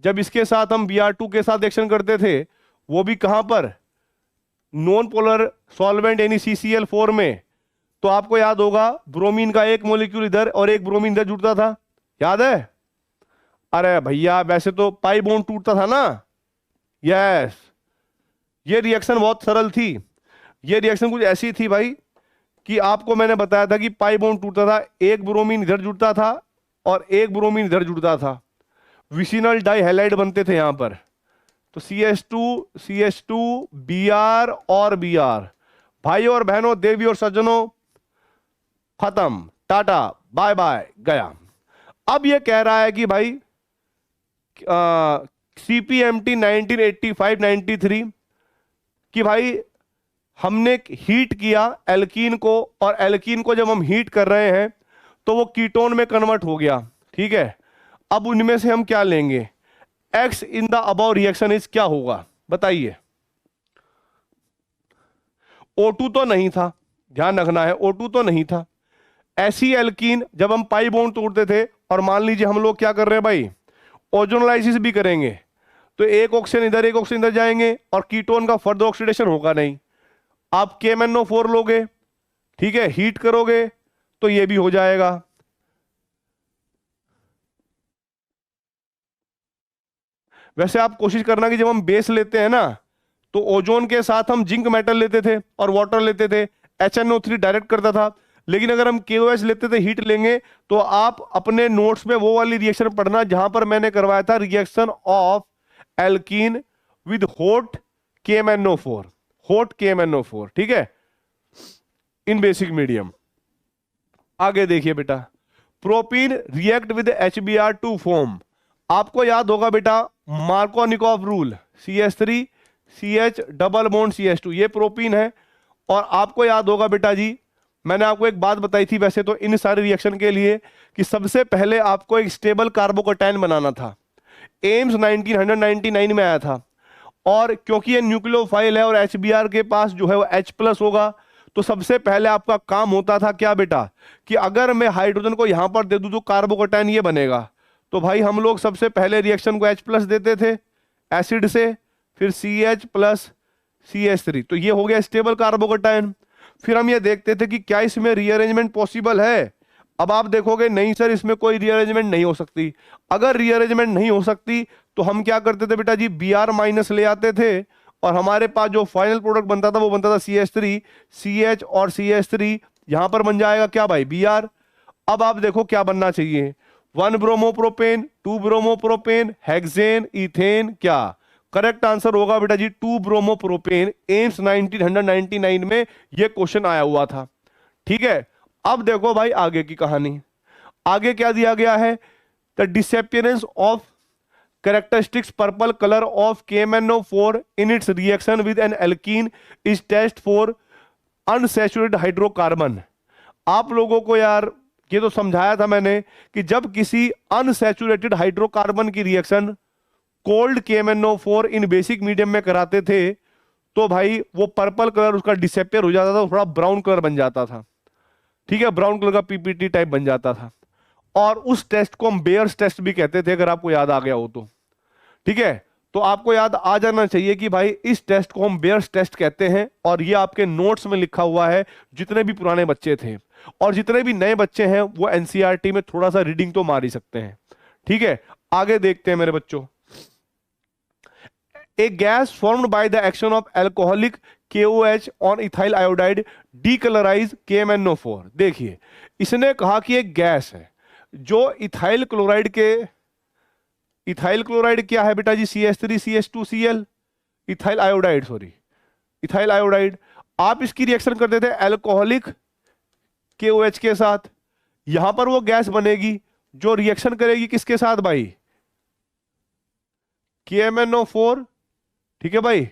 जब इसके साथ हम Br2 के साथ एक्शन करते थे, वो भी कहां पर? नॉन पोलर सॉल्वेंट यानी CCl4 में। तो आपको याद होगा ब्रोमीन का एक मॉलिक्यूल इधर और एक ब्रोमीन इधर जुड़ता था, याद है? अरे भैया वैसे तो पाई बॉन्ड टूटता था ना, यस। ये रिएक्शन बहुत सरल थी, ये रिएक्शन कुछ ऐसी थी भाई कि आपको मैंने बताया था कि पाई बॉन्ड टूटता था, एक ब्रोमीन इधर जुड़ता था और एक ब्रोमीन इधर जुड़ता था, विसिनल डाई हैलाइड बनते थे यहां पर। तो CH2 Br और Br, भाई और बहनों, देवी और सज्जनों, खत्म, टाटा बाय बाय, गया। अब ये कह रहा है कि भाई CPMT 1985-93 कि भाई हमने हीट किया एल्कीन को, और एल्कीन को जब हम हीट कर रहे हैं तो वो कीटोन में कन्वर्ट हो गया, ठीक है। अब उनमें से हम क्या लेंगे? X in the above reaction is क्या होगा, बताइए। O2 तो नहीं था, ध्यान रखना है, O2 तो नहीं था। ऐसी एल्कीन जब हम पाई बॉन्ड तोड़ते थे, और मान लीजिए हम लोग क्या कर रहे हैं भाई, ओजोनलाइसिस भी करेंगे, तो एक ऑक्सीजन इधर एक ऑक्सीजन इधर जाएंगे और कीटोन का फर्दर ऑक्सीडेशन होगा नहीं। आप KMnO4 लोगे, ठीक है, हीट करोगे तो ये भी हो जाएगा। वैसे आप कोशिश करना कि जब हम बेस लेते हैं ना, तो ओजोन के साथ हम जिंक मेटल लेते थे और वाटर लेते थे, HNO3 डायरेक्ट करता था। लेकिन अगर हम KOH लेते थे, हीट लेंगे, तो आप अपने नोट्स में वो वाली रिएक्शन पढ़ना जहां पर मैंने करवाया था, reaction of alkene with hot KMnO4, hot KMnO4, ठीक है, इन बेसिक मीडियम। आगे देखिए बेटा, propene react with HBr to form, आपको याद होगा बेटा Markovnikov rule, CH3 CH double bond CH2, ये प्रोपीन है। और आपको याद होगा बेटा जी, मैंने आपको एक बात बताई थी वैसे तो इन सारे रिएक्शन के लिए, कि सबसे पहले आपको एक स्टेबल कार्बोकैटायन बनाना था। एम्स 1999 में आया था, और क्योंकि ये न्यूक्लियोफाइल है और एचबीआर के पास जो है वो H+ होगा, तो सबसे पहले आपका काम होता था क्या बेटा, कि अगर मैं हाइड्रोजन को यहां पर दे दूं तो कार्बोकैटायन ये बनेगा। तो भाई हम लोग सबसे पहले रिएक्शन को H+ देते थे एसिड से, फिर CH+CH3, तो ये हो गया स्टेबल कार्बोकैटायन। फिर हम ये देखते थे कि क्या इसमें रीअरेंजमेंट पॉसिबल है। अब आप देखोगे नहीं सर, इसमें कोई रीअरेंजमेंट नहीं हो सकती। अगर रीअरेंजमेंट नहीं हो सकती तो हम क्या करते थे बेटा जी, Br- ले आते थे, और हमारे पास जो फाइनल प्रोडक्ट बनता था वो बनता था CH3, CH और CH3 यहां पर बन जाएगा क्या भाई, Br। अब आप देखो क्या बनना चाहिए, 1 ब्रोमोप्रोपेन, 2 ब्रोमोप्रोपेन, हेक्सेन, इथेन, क्या करेक्ट आंसर होगा बेटा जी 2 ब्रोमोप्रोपेन। एम्स 1999 में यह क्वेश्चन आया हुआ था। ठीक है, अब देखो भाई आगे की कहानी। आगे क्या दिया गया है, the disappearance of characteristics purple color of KMnO4 in its reaction with an alkene is test for unsaturated hydrocarbon। आप लोगों को यार ये तो समझाया था मैंने कि जब किसी अनसैचुरेटेड हाइड्रोकार्बन की रिएक्शन कोल्ड KMnO4 इन बेसिक मीडियम में कराते थे तो भाई वो पर्पल कलर उसका डिसअपियर हो जाता था, थोड़ा ब्राउन कलर बन जाता था। ठीक है, ब्राउन कलर का पीपीटी टाइप बन जाता था, और उस टेस्ट को हम बेयर्स टेस्ट भी कहते थे, अगर आपको याद आ गया हो तो। ठीक है, तो आपको याद आ जाना चाहिए कि भाई इस टेस्ट को हम बेयर्स टेस्ट कहते हैं, और ये आपके नोट्स में लिखा हुआ है, जितने भी पुराने बच्चे थे और जितने भी नए बच्चे हैं वो एनसीईआरटी में थोड़ा सा रीडिंग तो मार ही सकते हैं। ठीक है, आगे देखते हैं मेरे बच्चों। A gas formed by the action of alcoholic KOH on ethyl iodide decolourise KMnO4। देखिए, इसने कहा कि एक गैस है जो इथाइल क्लोराइड के, इथाइल क्लोराइड क्या है बेटा जी, CH3CH2Cl, ethyl iodide, sorry ethyl iodide. आप इसकी रिएक्शन कर देते हैं एल्कोहलिक KOH के साथ, यहां पर वो गैस बनेगी जो रिएक्शन करेगी किसके साथ भाई, KMnO4। ठीक है भाई,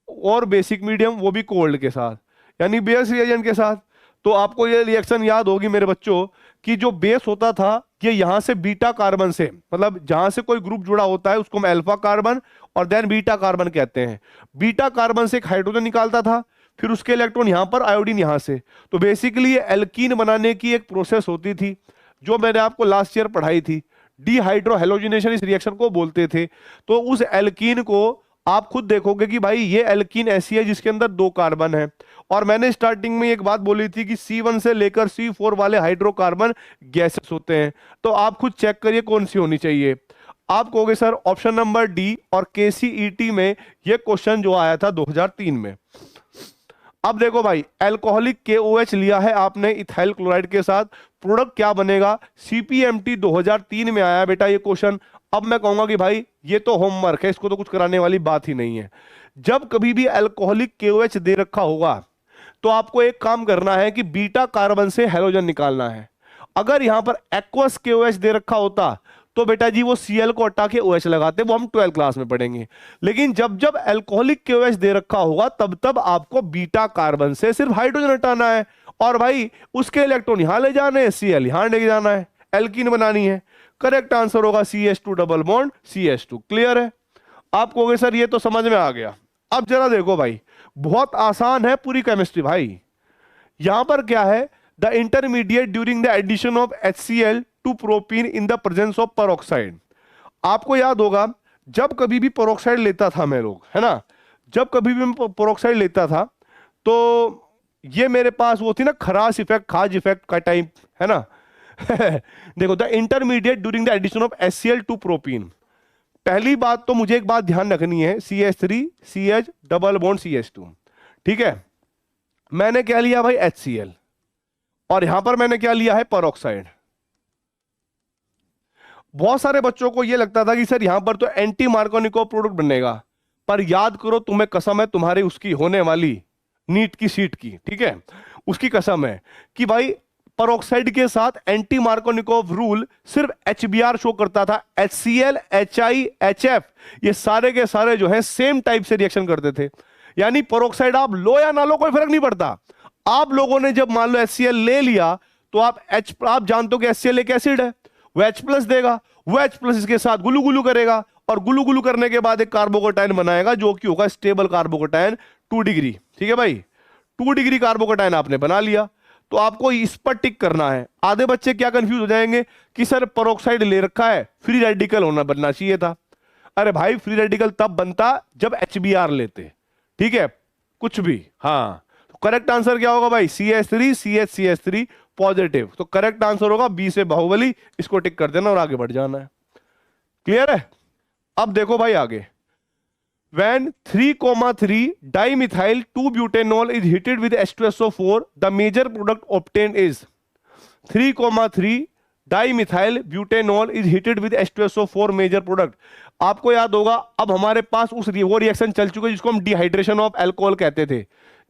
और बेसिक मीडियम वो भी कोल्ड के साथ, यानी बेस रिएजेंट के साथ। तो आपको ये रिएक्शन याद होगी मेरे बच्चों कि जो बेस होता था ये यहां से बीटा कार्बन से, मतलब जहां से कोई ग्रुप जुड़ा होता है उसको हम अल्फा कार्बन और देन बीटा कार्बन कहते हैं। बीटा कार्बन से एक हाइड्रोजन निकालता था, फिर उसके इलेक्ट्रॉन यहां पर, आयोडीन यहां से। तो बेसिकली ये एल्कीन बनाने की एक प्रोसेस होती थी जो मैंने आपको लास्ट ईयर पढ़ाई थी, डीहाइड्रोहेलोजिनेशन इस रिएक्शन को बोलते थे। तो उस एल्कीन को आप खुद देखोगे कि भाई ये एल्कीन ऐसी है जिसके अंदर 2 कार्बन है, और मैंने स्टार्टिंग में एक बात बोली थी कि C1 से लेकर C4 वाले हाइड्रोकार्बन गैसेस होते हैं। तो आप खुद चेक करिए कौन सी होनी चाहिए। आप कहोगे सर ऑप्शन नंबर डी, और KCET में यह क्वेश्चन जो आया था 2003 में। अब देखो भाई, एल्कोहलिक KOH लिया है आपने इथाइल क्लोराइड के साथ, प्रोडक्ट क्या बनेगा, CPMT 2003 में आया बेटा ये क्वेश्चन। अब मैं कहूंगा कि भाई ये तो होमवर्क है, इसको तो कुछ कराने वाली बात ही नहीं है। जब कभी भी एल्कोहलिक KOH दे रखा होगा तो आपको एक काम करना है कि बीटा कार्बन से हैलोजन निकालना है। अगर यहां पर एक्वस KOH दे रखा होता तो बेटा जी वो Cl को हटा के OH लगाते, वो हम 12th क्लास में पढ़ेंगे। लेकिन जब जब एल्कोहलिक KOH दे रखा होगा तब तब आपको बीटा कार्बन से सिर्फ हाइड्रोजन हटाना है, और भाई उसके इलेक्ट्रॉन यहां ले जाने हैं, Cl यहां ले जाना है, एल्कीन बनानी है। करेक्ट आंसर होगा CH2 double bond CH2। Clear है? आप कहोगे सर ये तो समझ में आ गया। अब जरा देखो भाई, बहुत आसान है पूरी केमिस्ट्री भाई। यहां पर क्या है, the intermediate during the addition of HCl to propene in the presence of peroxide. आपको याद होगा जब कभी भी पेरोक्साइड लेता था मैं लोग, है ना, जब कभी भी मैं पेरोक्साइड लेता था तो ये मेरे पास वो थी ना खराश इफेक्ट, खाज इफेक्ट का टाइप, है ना। देखो, the intermediate during the addition of HCl to propene. पहली बात तो मुझे एक बात ध्यान रखनी है, CH3 CH double bond CH2। ठीक है, मैंने क्या लिया भाई HCl, और यहां पर मैंने क्या लिया है पेरोक्साइड। बहुत सारे बच्चों को यह लगता था कि सर यहां पर तो एंटी मार्कोनिकोव प्रोडक्ट बनेगा, पर याद करो तुम्हें कसम है तुम्हारी उसकी होने वाली नीट की सीट की, ठीक है, उसकी कसम है कि भाई पेरोक्साइड के साथ एंटी मार्कोनिकोव रूल सिर्फ HBr शो करता था। HCl HI HF ये सारे के सारे जो है सेम टाइप से रिएक्शन करते थे, यानी पेरोक्साइड आप लो या ना लो कोई फर्क नहीं पड़ता। आप लोगों ने जब मान लो HCl ले लिया तो आप जानते हो कि HCl एक एसिड है, वो H+ देगा, वो H+ इसके साथ गुलू गुलू करेगा और गुलू गुलू करने के बाद एक कार्बोकेटाइन बनाएगा जो कि होगा स्टेबल कार्बोकेटाइन 2 डिग्री। ठीक है भाई, 2 डिग्री कार्बोकेटाइन आपने बना लिया। तो आपको इस पर टिक करना है। आधे बच्चे क्या कंफ्यूज हो जाएंगे कि सर पेरोक्साइड ले रखा है, फ्री रेडिकल होना बनना चाहिए था। अरे भाई फ्री रेडिकल तब बनता जब HBr लेते। ठीक है, कुछ भी। हाँ, तो करेक्ट आंसर क्या होगा भाई? CH3 CH positive. तो करेक्ट आंसर होगा बी से बाहुबली। इसको टिक कर देना और आगे बढ़ जाना है। क्लियर है? अब देखो भाई आगे, when 3,3 dimethyl 2-butanol is heated with H2SO4, the major product obtained is 3,3 dimethyl butanol is heated with H2SO4 major product. आपको याद होगा अब हमारे पास वो रिएक्शन चल चुका है जिसको हम डिहाइड्रेशन ऑफ अल्कोहल कहते थे,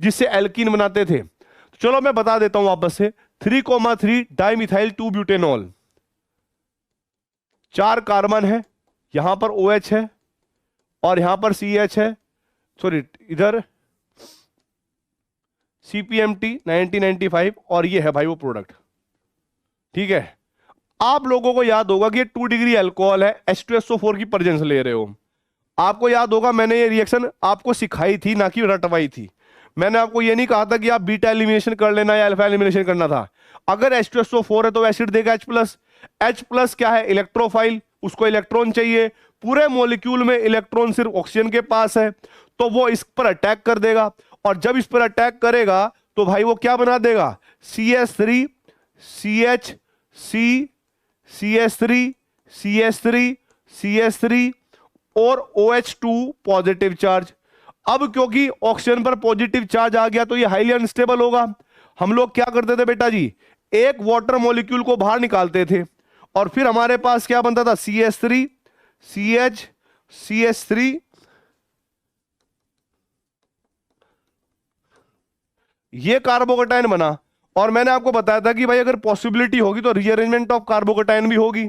जिससे एल्कीन बनाते थे। तो चलो मैं बता देता हूं वापस से, 3,3 डाइमिथाइल 2-ब्यूटेनॉल, 4 कार्बन है, यहां पर OH है और यहां पर CH है, सॉरी इधर CPMT 1995 और ये है भाई वो प्रोडक्ट। ठीक है, आप लोगों को याद होगा कि ये 2 डिग्री अल्कोहल है, H2SO4 की प्रेजेंस ले रहे हो। आपको याद होगा मैंने ये रिएक्शन आपको सिखाई थी, ना कि रटवाई थी। मैंने आपको ये नहीं कहा था कि आप बीटा एलिमिनेशन कर लेना या अल्फा एलिमिनेशन करना था। अगर H2SO4 है तो एसिड देगा H+। H+ क्या है? इलेक्ट्रोफाइल, उसको इलेक्ट्रॉन चाहिए। पूरे मॉलिक्यूल में इलेक्ट्रॉन सिर्फ ऑक्सीजन के पास है, तो वो इस पर अटैक कर देगा। और जब इस पर अटैक करेगा तो भाई वो क्या बना देगा? CH3 CH C CH3 CH3 CH3 और OH2 पॉजिटिव चार्ज। अब क्योंकि ऑक्सीजन पर पॉजिटिव चार्ज आ गया तो ये हाईली अनस्टेबल होगा। हम लोग क्या करते थे बेटा जी, एक वाटर मॉलिक्यूल को बाहर निकालते थे और फिर हमारे पास क्या बनता था? CH3 CH CH3, ये कार्बोकेटाइन बना। और मैंने आपको बताया था कि भाई अगर पॉसिबिलिटी होगी तो रीअरेंजमेंट ऑफ कार्बोकेटाइन भी होगी।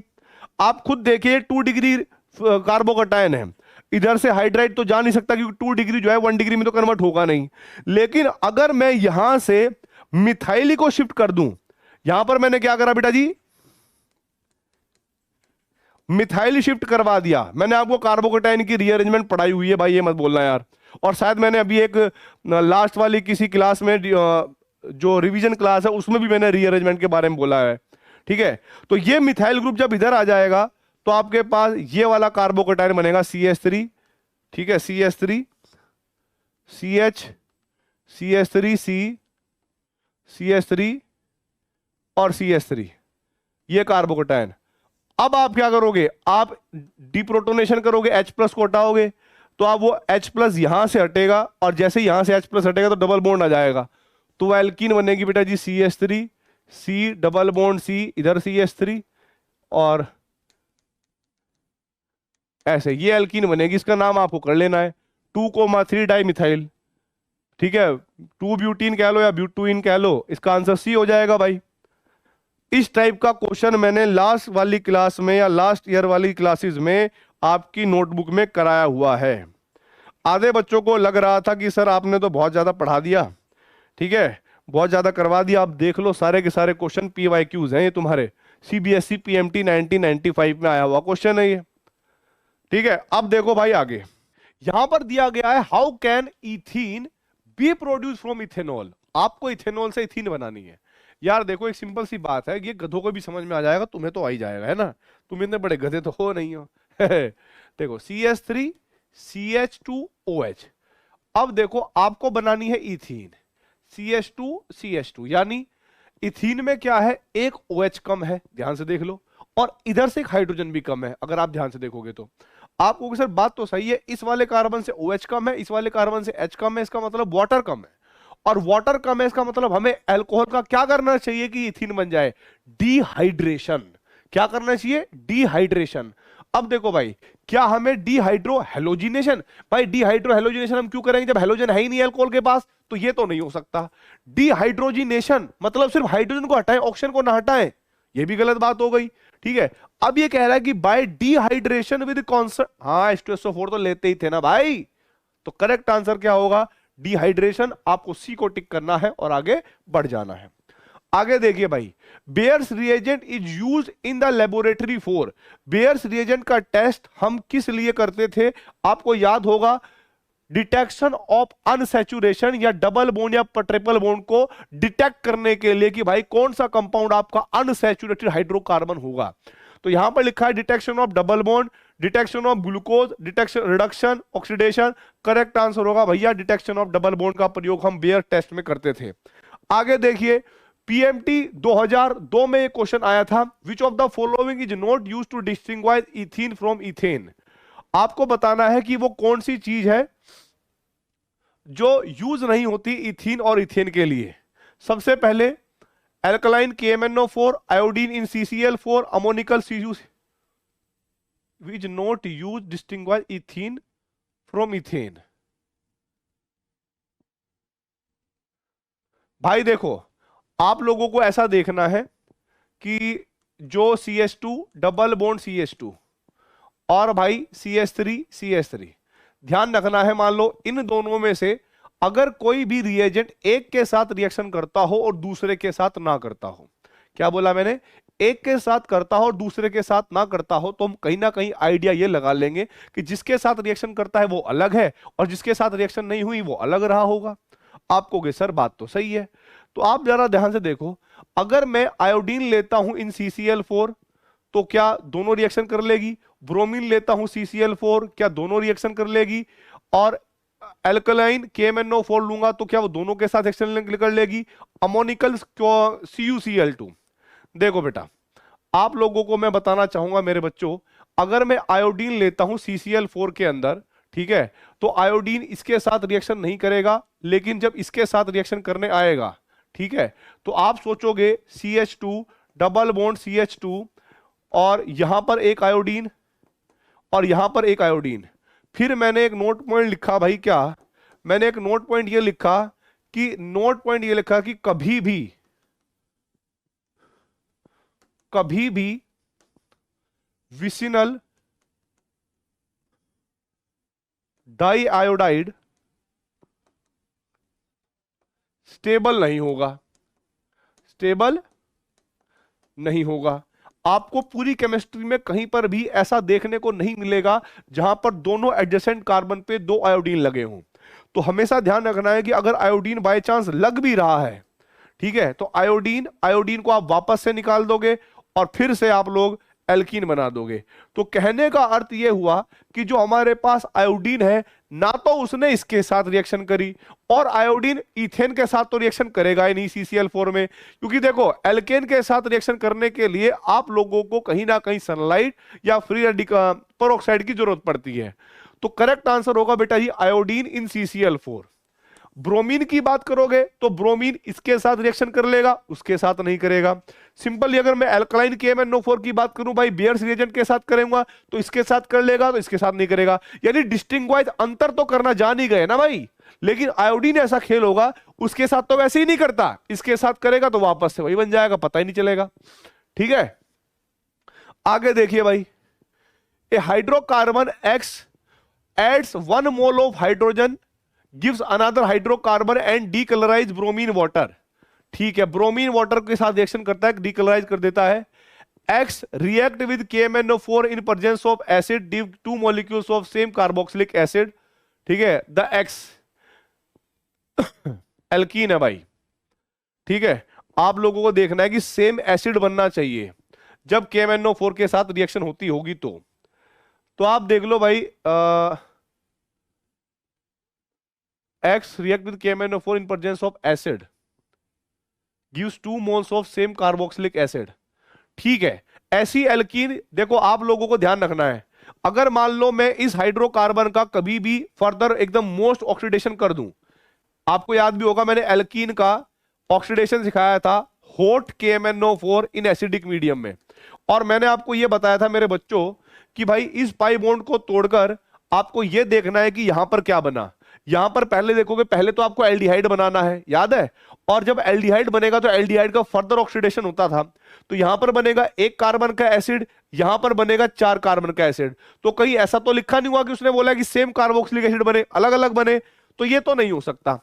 आप खुद देखिए 2 डिग्री कार्बोकेटाइन है, इधर से हाइड्राइड तो जा नहीं सकता क्योंकि 2 डिग्री जो है 1 डिग्री में तो कन्वर्ट होगा नहीं। लेकिन अगर मैं यहां से मिथाइली को शिफ्ट कर दूं, यहां पर मैंने क्या करा बेटा जी? मिथाइल शिफ्ट करवा दिया। मैंने आपको कार्बोकेटाइन की रीअरेंजमेंट पढ़ाई हुई है भाई, ये मत बोलना यार। और शायद मैंने अभी एक लास्ट वाली किसी क्लास में जो रिवीजन क्लास है उसमें भी मैंने रीअरेंजमेंट के बारे में बोला है। ठीक है, तो ये मिथाइल ग्रुप जब इधर आ जाएगा तो आपके पास ये वाला कार्बोकेटाइन बनेगा CH3। ठीक है, CH3 CH CH3 C CH3 और CH3, ये कार्बोकेटाइन। अब आप क्या करोगे? आप डिप्रोटोनेशन करोगे, H+ को हटाओगे तो आप वो H+ यहां से हटेगा और जैसे यहां से H+ हटेगा तो डबल बॉन्ड आ जाएगा। तो वो एल्कीन बनेगी बेटा जी CH3 C double bond C, इधर CH3 और ऐसे ये एल्कीन बनेगी। इसका नाम आपको कर लेना है 2,3 डाइमिथाइल। ठीक है, 2 ब्यूटीन कह लो या ब्यूटुइन कह लो, इसका आंसर C हो जाएगा भाई। इस टाइप का क्वेश्चन मैंने लास्ट वाली क्लास में या लास्ट ईयर वाली क्लासेस में आपकी नोटबुक में कराया हुआ है। आधे बच्चों को लग रहा था कि सर आपने तो बहुत ज्यादा पढ़ा दिया, ठीक है, बहुत ज्यादा करवा दिया। आप देख लो सारे के सारे क्वेश्चन PYQs हैं ये तुम्हारे, CBSE PMT 1995 में आया हुआ क्वेश्चन है ये। ठीक है, अब देखो भाई आगे, यहां पर दिया गया है how can ethene B produce from ethanol. आपको इथेनॉल से इथीन बनानी है। यार देखो एक सिंपल सी बात है, ये गधों को भी समझ में आ जाएगा, तुम्हें तो आ ही जाएगा, है ना, तुम इतने बड़े गधे तो हो नहीं हो। देखो CH3 CH2OH। अब देखो आपको बनानी है इथीन, CH2 CH2, यानी इथीन में क्या है, एक OH कम है, ध्यान से देख लो, और इधर से एक हाइड्रोजन भी कम है। अगर आप ध्यान से देखोगे तो आप कहोगे सर बात तो सही है, इस वाले कार्बन से OH कम है, इस वाले कार्बन से H कम है, इसका मतलब वाटर कम है, और वाटर कम है इसका मतलब हमें अल्कोहल का क्या करना चाहिए कि इथीन बन जाए? डिहाइड्रेशन। क्या करना चाहिए? डिहाइड्रेशन। अब देखो भाई, क्या हमें डिहाइड्रो हेलोजिनेशन, भाई डिहाइड्रो हेलोजिनेशन हम क्यों करेंगे जब हेलोजन है ही नहीं अल्कोहल के पास, तो ये तो नहीं हो सकता। डिहाइड्रोजिनेशन मतलब सिर्फ हाइड्रोजन को हटाएं, ऑक्सीजन को ना हटाएं, ये भी गलत बात हो गई। ठीक है, अब ये कह रहा है कि बाय डिहाइड्रेशन विद कॉन्सर्ट, हाँ H2SO4 तो लेते ही थे ना भाई, तो करेक्ट आंसर क्या होगा? डिहाइड्रेशन। आपको C को टिक करना है और आगे बढ़ जाना है। आगे देखिए भाई, bears reagent is use in the laboratory for, bears reagent का टेस्ट हम किस लिए करते थे, आपको याद होगा, डिटेक्शन ऑफ अनसैचुरेशन या डबल बॉन्ड या ट्रिपल बॉन्ड को डिटेक्ट करने के लिए कि भाई कौन सा कंपाउंड आपका अनसैचुरेटेड हाइड्रोकार्बन होगा। तो यहां पर लिखा है detection of double bond, detection of glucose, detection reduction, oxidation. Correct answer होगा भैया डिटेक्शन ऑफ डबल बॉन्ड का प्रयोग हम बेयर टेस्ट में करते थे। आगे देखिए, पीएमटी 2002 में एक क्वेश्चन आया था, which of the following is not used to distinguish ethene from ethane. आपको बताना है कि वो कौन सी चीज है जो यूज नहीं होती इथीन और इथेन के लिए। सबसे पहले alkaline KMnO4, iodine in CCl4, ammoniacal CU which not use distinguish ethene from ethane. भाई देखो, आप लोगों को ऐसा देखना है कि जो CH2 डबल बॉन्ड CH2 और भाई CH3 ध्यान रखना है, मान लो इन दोनों में से अगर कोई भी रिएजेंट एक के साथ रिएक्शन करता हो और दूसरे के साथ ना करता हो, क्या बोला मैंने, एक के साथ करता हो और दूसरे के साथ ना करता हो, तो हम कहीं ना कहीं आइडिया ये लगा लेंगे कि जिसके साथ रिएक्शन करता है वो अलग है और जिसके साथ रिएक्शन नहीं हुई वो अलग रहा होगा। आप कहोगे सर बात तो सही है, तो आप जरा ध्यान से देखो, अगर मैं आयोडीन लेता हूं इन CCl4 तो क्या दोनों रिएक्शन कर लेगी, ब्रोमीन लेता हूं CCl4 क्या दोनों रिएक्शन कर लेगी, और एल्कलाइन KMnO4 लूंगा तो क्या वो दोनों के साथ एक्शन कर लेगी, अमोनिकल CuCl2। देखो बेटा, आप लोगों को मैं बताना चाहूंगा मेरे बच्चों, अगर मैं आयोडीन लेता हूं CCl4 के अंदर, ठीक है, तो आयोडीन इसके साथ रिएक्शन नहीं करेगा, लेकिन जब इसके साथ रिएक्शन करने आएगा, ठीक है, तो आप सोचोगे CH2 डबल बॉन्ड CH2 और यहां पर एक आयोडीन और यहां पर एक आयोडीन। फिर मैंने एक नोट पॉइंट लिखा भाई, क्या मैंने एक नोट पॉइंट ये लिखा कि कभी भी विसिनल डाई आयोडाइड स्टेबल नहीं होगा। आपको पूरी केमिस्ट्री में कहीं पर भी ऐसा देखने को नहीं मिलेगा जहां पर दोनों एडजेसेंट कार्बन पे दो आयोडीन लगे हों। तो हमेशा ध्यान रखना है कि अगर आयोडीन बाय चांस लग भी रहा है, ठीक है, तो आयोडीन को आप वापस से निकाल दोगे और फिर से आप लोग एल्कीन बना दोगे। तो कहने का अर्थ यह हुआ कि जो हमारे पास आयोडीन है, ना तो उसने इसके साथ रिएक्शन करी और आयोडीन इथेन के साथ तो रिएक्शन करेगा ही नहीं CCl4 में, क्योंकि देखो एल्केन के साथ रिएक्शन करने के लिए आप लोगों को कहीं ना कहीं सनलाइट या फ्री पेरोक्साइड की जरूरत पड़ती है। तो करेक्ट आंसर होगा बेटा ये आयोडीन इन CCl4। ब्रोमीन की बात करोगे तो ब्रोमीन इसके साथ रिएक्शन कर लेगा, उसके साथ नहीं करेगा। सिंपली अगर मैं एल्कलाइन KMnO4 की बात करूं भाई, बेयर्स रिएजेंट के साथ करूंगा तो इसके साथ कर लेगा, तो इसके साथ नहीं करेगा। यानी डिस्टिंग्विश अंतर तो करना जान ही गए ना भाई, लेकिन आयोडीन ऐसा खेल होगा, उसके साथ तो वैसे ही नहीं करता, इसके साथ करेगा तो वापस से वही बन जाएगा, पता ही नहीं चलेगा। ठीक है, आगे देखिए भाई, ए hydrocarbon X adds 1 mole of hydrogen gives another hydrocarbon and decolorize bromine water। ठीक है, ब्रोमीन वाटर के साथ रिएक्शन करता है, डीकलराइज कर देता है। X react with KMnO4 in presence of acid give 2 molecules of same carboxylic acid। ठीक है, द X एल्कीन है भाई। ठीक है, आप लोगों को देखना है कि सेम एसिड बनना चाहिए जब KMnO4 के साथ रिएक्शन होती होगी तो आप देख लो भाई, X react with KMnO4 in presence of acid gives 2 moles of same carboxylic acid। ठीक है, ऐसी एल्कीन देखो आप लोगों को ध्यान रखना है, अगर मान लो मैं इस हाइड्रोकार्बन का कभी भी फर्दर एकदम मोस्ट ऑक्सीडेशन कर दूं, आपको याद भी होगा मैंने एल्कीन का ऑक्सीडेशन सिखाया था hot KMnO4 in acidic medium में, और मैंने आपको यह बताया था मेरे बच्चों कि भाई इस पाई बॉन्ड को तोड़कर आपको यह देखना है कि यहां पर क्या बना। यहां पर पहले देखोगे, पहले तो आपको एल्डिहाइड बनाना है, याद है, और जब एल्डिहाइड बनेगा तो एल्डिहाइड का फर्दर ऑक्सीडेशन होता था, तो यहां पर बनेगा 1 कार्बन का एसिड, यहां पर बनेगा 4 कार्बन का एसिड। तो कहीं ऐसा तो लिखा नहीं हुआ कि उसने बोला कि सेम कार्बोक्सिलिक एसिड बने, अलग अलग बने, तो ये तो नहीं हो सकता।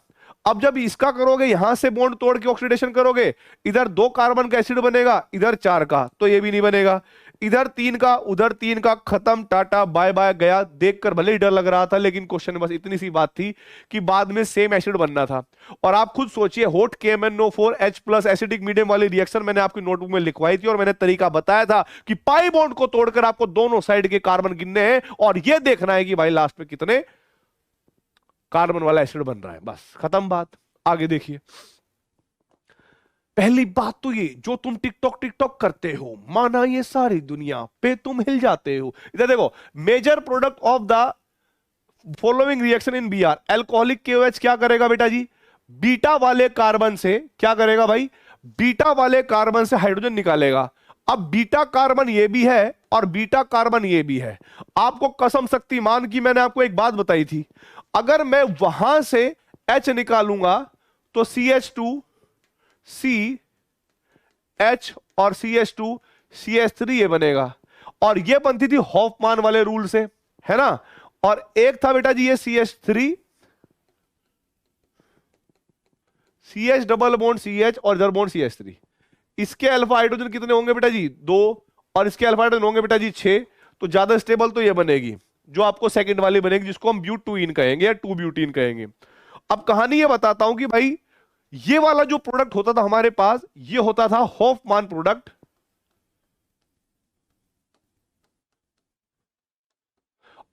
अब जब इसका करोगे, यहां से बॉन्ड तोड़ के ऑक्सीडेशन करोगे, इधर 2 कार्बन का एसिड बनेगा, इधर 4 का, तो ये भी नहीं बनेगा। इधर 3 का, उधर 3 का, खत्म, टाटा बाय बाय, गया। देखकर भले ही डर लग रहा था, लेकिन क्वेश्चन में बस इतनी सी बात थी कि बाद में सेम एसिड बनना था। और आप खुद सोचिए, होट KMnO4H प्लस एसिडिक मीडियम वाली रिएक्शन मैंने आपकी नोटबुक में लिखवाई थी, और मैंने तरीका बताया था कि पाई बॉन्ड को तोड़कर आपको दोनों साइड के कार्बन गिनने हैं और यह देखना है कि भाई लास्ट में कितने कार्बन वाला एसिड बन रहा है। बस खत्म बात। आगे देखिए, पहली बात तो ये, जो तुम टिकटॉक टिकटॉक करते हो, माना ये सारी दुनिया पे तुम हिल जाते हो। इधर देखो, major product of the following reaction in Br, alcoholic KOH क्या करेगा बेटा जी, बीटा वाले कार्बन से क्या करेगा भाई, बीटा वाले कार्बन से हाइड्रोजन निकालेगा। अब बीटा कार्बन ये भी है और बीटा कार्बन ये भी है। आपको कसम शक्तिमान की मैंने आपको एक बात बताई थी, अगर मैं वहां से H निकालूंगा तो CH2 CH और CH2 CH3 ये बनेगा, और ये बनती थी हॉफमान वाले रूल से, है ना। और एक था बेटा जी ये CH3 CH double bond CH और इधर बॉन्ड CH3। इसके अल्फा हाइड्रोजन कितने होंगे बेटा जी, 2, और इसके अल्फा हाइड्रोजन होंगे बेटा जी 6। तो ज्यादा स्टेबल तो ये बनेगी, जो आपको सेकंड वाली बनेगी, जिसको हम ब्यूटीन कहेंगे या 2 ब्यूटीन कहेंगे। अब कहानी ये बताता हूं कि भाई ये वाला जो प्रोडक्ट होता था हमारे पास, ये होता था हॉफमान प्रोडक्ट,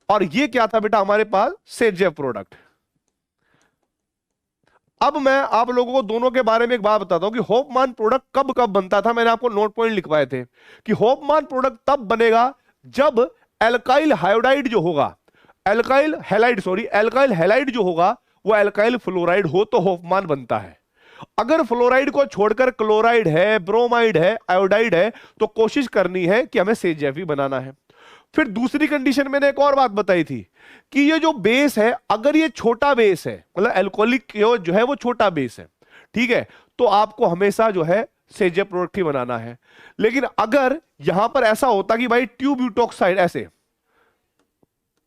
और ये क्या था बेटा हमारे पास, सेजेव प्रोडक्ट। अब मैं आप लोगों को दोनों के बारे में एक बात बताता हूं कि हॉफमान प्रोडक्ट कब कब बनता था। मैंने आपको नोट पॉइंट लिखवाए थे कि हॉफमान प्रोडक्ट तब बनेगा जब एल्काइल हाइड्राइड जो होगा, एल्काइल हैलाइड जो होगा वो एल्काइल फ्लोराइड हो तो हॉफमान बनता है। अगर फ्लोराइड को छोड़कर क्लोराइड है, ब्रोमाइड है, आयोडाइड है, तो कोशिश करनी है कि हमें सेजेव ही बनाना है। फिर दूसरी कंडीशन मैंने एक और बात बताई थी कि ये जो बेस है, अगर ये छोटा बेस है, मतलब एल्कोहलिक जो है वो छोटा बेस है, ठीक है, तो आपको हमेशा जो है सेजेव प्रोडक्ट ही बनाना है। लेकिन अगर यहां पर ऐसा होता कि भाई ट्यूब्यूटॉक्साइड ऐसे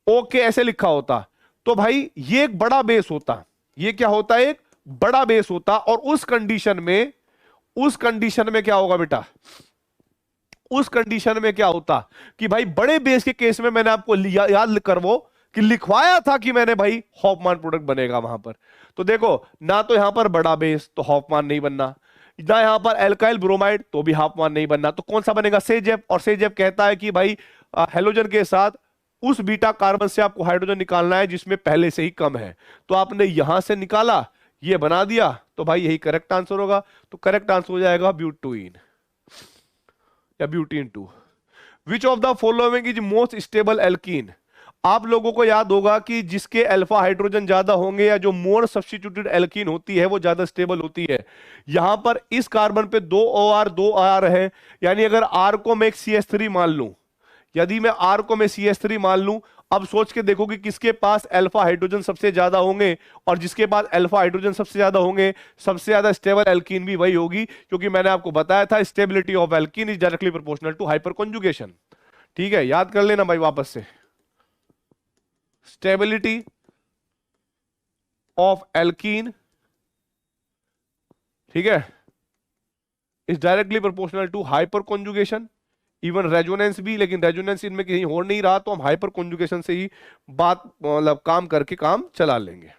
ओके ऐसे लिखा होता, तो भाई ये एक बड़ा बेस होता, ये क्या होता है, एक बड़ा बेस होता। और उस कंडीशन में क्या होगा बेटा, उस कंडीशन में क्या होता कि भाई बड़े बेस के केस में मैंने आपको याद करवो कि लिखवाया था कि मैंने भाई हॉफमान प्रोडक्ट बनेगा वहां पर। तो देखो, ना तो यहां पर बड़ा बेस तो हॉफमान नहीं बनना, ना यहां पर एल्काइल ब्रोमाइड तो भी हॉफमान नहीं बनना, तो कौन सा बनेगा, सेजेव। और सेजेव कहता है कि भाई हेलोजन के साथ उस बीटा कार्बन से आपको हाइड्रोजन निकालना है जिसमें पहले से ही कम है। तो आपने यहां से निकाला, ये बना दिया, तो भाई यही करेक्ट आंसर होगा। तो करेक्ट आंसर हो जाएगा ब्यूटीन या butene 2। Which of the following is most stable alkene. आप लोगों को याद होगा कि जिसके अल्फा हाइड्रोजन ज्यादा होंगे या जो मोर सब्स्टिट्यूटेड एल्कीन होती है वो ज्यादा स्टेबल होती है। यहां पर इस कार्बन पे 2 OR 2 R है, यानी अगर R को मैं एक CH3 मान लूं, यदि मैं R को मैं CH3 मान लूं, अब सोच के देखो कि किसके पास अल्फा हाइड्रोजन सबसे ज्यादा होंगे, और जिसके पास अल्फा हाइड्रोजन सबसे ज्यादा होंगे, सबसे ज्यादा स्टेबल एल्कीन भी वही होगी, क्योंकि मैंने आपको बताया था stability of alkene is directly proportional to hyper conjugation. ठीक है, याद कर लेना भाई वापस से, स्टेबिलिटी ऑफ एल्कीन, ठीक है, is directly proportional to hyper conjugation, even resonance भी। लेकिन रेजोनेंस इनमें कहीं हो नहीं रहा, तो हम हाइपर कॉन्जुगेशन से ही बात मतलब काम करके काम चला लेंगे।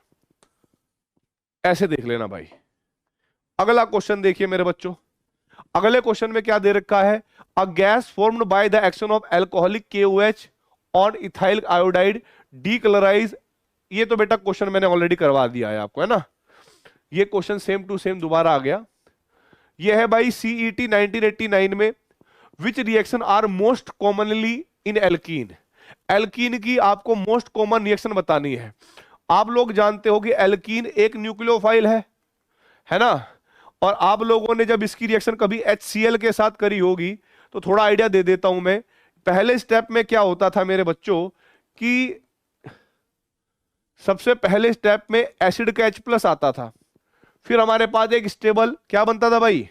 ऐसे देख लेना भाई। अगला क्वेश्चन देखिए मेरे बच्चों, अगले क्वेश्चन में क्या दे रखा है, a gas formed by the action of alcoholic KOH on ethyl iodide decolourise. ये तो बेटा क्वेश्चन मैंने ऑलरेडी करवा दिया है आपको, है ना। ये क्वेश्चन सेम टू सेम दोबारा आ गया। ये है भाई CET 1989 में, which reaction are most commonly in alkene. Alkene की आपको मोस्ट कॉमन रिएक्शन बतानी है। आप लोग जानते हो कि एल्कीन एक न्यूक्लियोफाइल है ना, और आप लोगों ने जब इसकी रिएक्शन कभी HCl के साथ करी होगी तो थोड़ा आइडिया दे देता हूं मैं। पहले स्टेप में क्या होता था मेरे बच्चों कि सबसे पहले स्टेप में एसिड का H+ आता था, फिर हमारे पास एक स्टेबल क्या बनता था भाई,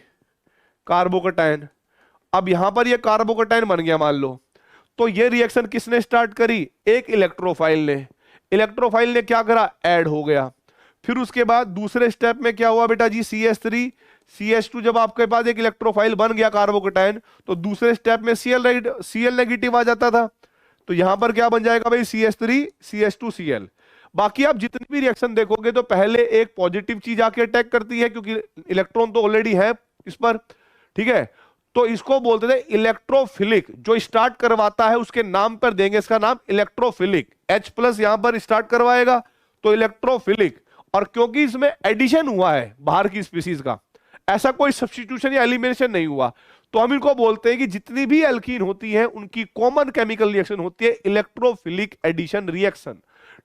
कार्बोकटायन। अब यहां पर ये कार्बोकटायन बन गया मान लो, तो ये रिएक्शन किसने स्टार्ट करी, एक इलेक्ट्रोफाइल ने। इलेक्ट्रोफाइल ने क्या करा, ऐड हो गया। फिर उसके बाद दूसरे स्टेप में क्या हुआ बेटा जी, CH3 CH2, जब आपके पास एक इलेक्ट्रोफाइल बन गया कार्बोकेटाइन, तो दूसरे स्टेप में Cl नेगेटिव आ जाता था। तो यहां पर क्या बन जाएगा भाई, CH3 CH2 Cl। बाकी आप जितनी भी रिएक्शन देखोगे तो पहले एक पॉजिटिव चीज आके अटैक करती है, क्योंकि इलेक्ट्रॉन तो ऑलरेडी है इस पर, ठीक है। तो इसको बोलते थे इलेक्ट्रोफिलिक। जो स्टार्ट करवाता है उसके नाम पर देंगे इसका नाम इलेक्ट्रोफिलिक। H+ यहां पर स्टार्ट करवाएगा तो इलेक्ट्रोफिलिक। और क्योंकि इसमें एडिशन हुआ है बाहर की स्पीसीज का, ऐसा कोई सब्स्टिट्यूशन या एलिमिनेशन नहीं हुआ, तो हम इनको बोलते हैं कि जितनी भी एल्कीन होती है उनकी कॉमन केमिकल रिएक्शन होती है इलेक्ट्रोफिलिक एडिशन रिएक्शन,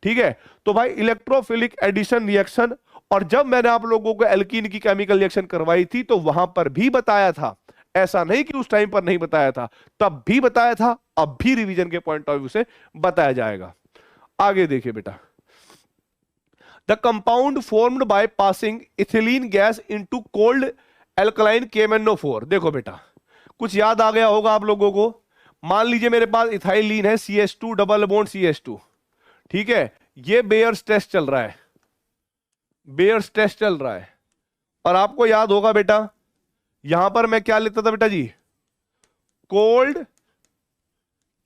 ठीक है। तो भाई इलेक्ट्रोफिलिक एडिशन रिएक्शन। और जब मैंने आप लोगों को एल्कीन की केमिकल रिएक्शन करवाई थी तो वहां पर भी बताया था, ऐसा नहीं कि उस टाइम पर नहीं बताया था, तब भी बताया था, अब भी रिवीजन के पॉइंट ऑफ व्यू से बताया जाएगा। आगे देखिए बेटा, the compound formed by passing ethylene gas into cold alkaline KMnO4। देखो बेटा, कुछ याद आ गया होगा आप लोगों को। मान लीजिए मेरे पास इथाइलीन है, CH2 डबल बॉन्ड CH2, ठीक है। ये बेयर्स टेस्ट चल रहा है, बेयर्स टेस्ट चल रहा है। और आपको याद होगा बेटा, यहां पर मैं क्या लेता था बेटा जी, कोल्ड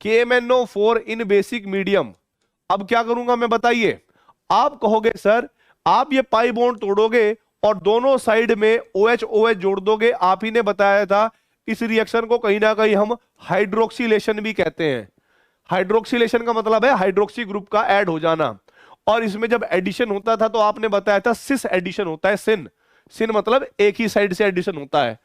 KMnO4 इन बेसिक मीडियम। अब क्या करूंगा मैं, बताइए। आप कहोगे सर आप ये पाई बॉन्ड तोड़ोगे और दोनों साइड में OH OH जोड़ दोगे। आप ही ने बताया था इस रिएक्शन को कहीं ना कहीं हम हाइड्रोक्सिलेशन भी कहते हैं। हाइड्रोक्सिलेशन का मतलब है हाइड्रोक्सी ग्रुप का ऐड हो जाना। और इसमें जब एडिशन होता था तो आपने बताया था सिस एडिशन होता है, सिन। सिन मतलब एक ही साइड से एडिशन होता है।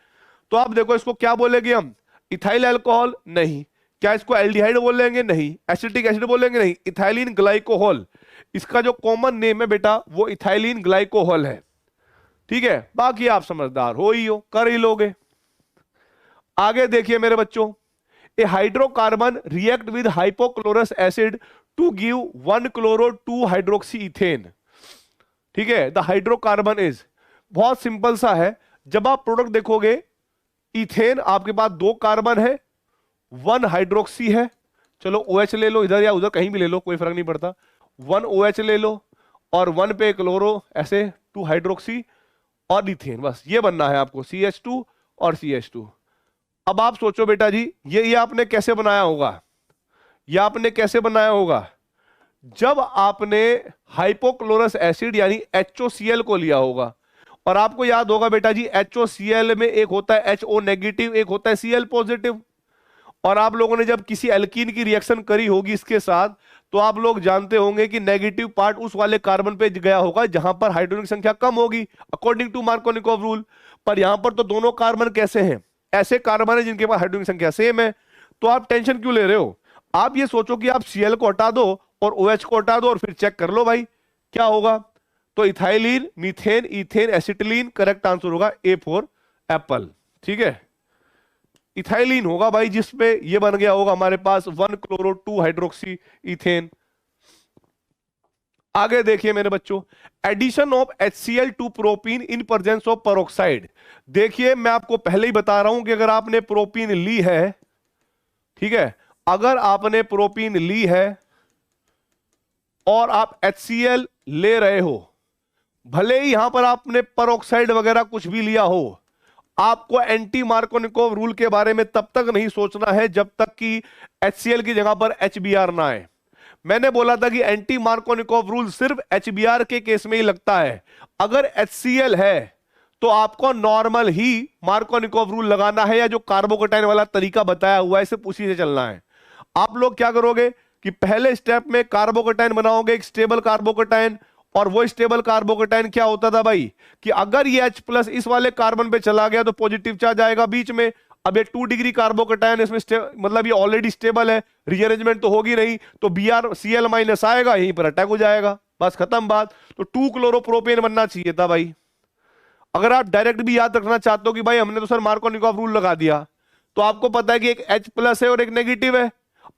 तो आप देखो इसको क्या बोलेंगे हम, इथाइल अल्कोहल नहीं। क्या इसको एल्डिहाइड बोलेंगे, नहीं। एसिटिक एसिड बोलेंगे, नहीं। इथाइलिन ग्लाइकोहॉल, इसका जो कॉमन नेम है बेटा वो इथाइलिन ग्लाइकोहॉल है, ठीक है। बाकी आप समझदार हो ही हो, कर ही लोगे। आगे देखिए मेरे बच्चों, a hydrocarbon react with hypochlorous acid to give 1 chloro 2 hydroxy ethane, ठीक है। द हाइड्रोकार्बन इज, बहुत सिंपल सा है। जब आप प्रोडक्ट देखोगे, इथेन आपके पास 2 कार्बन है, 1 हाइड्रोक्सी है। चलो OH ले लो, इधर या उधर कहीं भी ले लो, कोई फर्क नहीं पड़ता। 1 OH ले लो और 1 पे क्लोरो, ऐसे 2 हाइड्रोक्सी और इथेन, बस ये बनना है आपको, CH2 और CH2। अब आप सोचो बेटा जी, ये आपने कैसे बनाया होगा, ये आपने कैसे बनाया होगा, जब आपने हाइपोक्लोरस एसिड यानी HOCl को लिया होगा। और आपको याद होगा बेटा जी, HOCl में एक होता है HO नेगेटिव, एक होता है Cl पॉजिटिव। और आप लोगों ने जब किसी एल्कीन की रिएक्शन करी होगी इसके साथ, तो आप लोग जानते होंगे कि नेगेटिव पार्ट उस वाले कार्बन पे गया होगा जहां पर हाइड्रोजन संख्या कम होगी, अकॉर्डिंग टू मार्कोनिकोव रूल। पर यहां पर तो दोनों कार्बन कैसे हैं, ऐसे कार्बन है जिनके पास हाइड्रोजन संख्या सेम है। तो आप टेंशन क्यों ले रहे हो, आप ये सोचो कि आप Cl को हटा दो और OH को हटा दो और फिर चेक कर लो भाई क्या होगा। तो ethylene, methane, ethane, acetylene, correct answer होगा A फॉर एप्पल, ठीक है। इथाइलिन होगा भाई, जिसपे ये बन गया होगा हमारे पास 1 क्लोरो 2 हाइड्रोक्सी इथेन। आगे देखिए मेरे बच्चों, addition of HCl to propene in presence of peroxide. देखिए मैं आपको पहले ही बता रहा हूं कि अगर आपने प्रोपीन ली है, ठीक है, अगर आपने प्रोपीन ली है और आप HCl ले रहे हो, भले ही यहां पर आपने पेरोक्साइड वगैरह कुछ भी लिया हो, आपको एंटी मार्कोनिकोव रूल के बारे में तब तक नहीं सोचना है जब तक कि HCl की जगह पर HBr ना आए। मैंने बोला था कि एंटी मार्कोनिकोव रूल सिर्फ HBr के केस में ही लगता है। अगर HCl है तो आपको नॉर्मल ही मार्कोनिकोव रूल लगाना है, या जो कार्बोकेटाइन वाला तरीका बताया हुआ है सिर्फ उसी से चलना है। आप लोग क्या करोगे कि पहले स्टेप में कार्बोकेटाइन बनाओगे, एक स्टेबल कार्बोकेटाइन। और वो स्टेबल कार्बोकेटाइन क्या होता था भाई, कि अगर ये H+ इस वाले कार्बन पे चला गया तो पॉजिटिव चार्ज आएगा बीच में। अब ये 2 डिग्री कार्बोकेटाइन, इसमें मतलब ये ऑलरेडी स्टेबल है, रीअरेंजमेंट तो होगी नहीं, तो Br आएगा, यहीं पर अटैक हो जाएगा, बस खत्म बात। तो 2 क्लोरोप्रोपेन बनना चाहिए था भाई। अगर आप डायरेक्ट भी याद रखना चाहते हो कि भाई हमने तो सर मार्कोनिकोव रूल लगा दिया, तो आपको पता है कि एक H+ है और एक नेगेटिव है।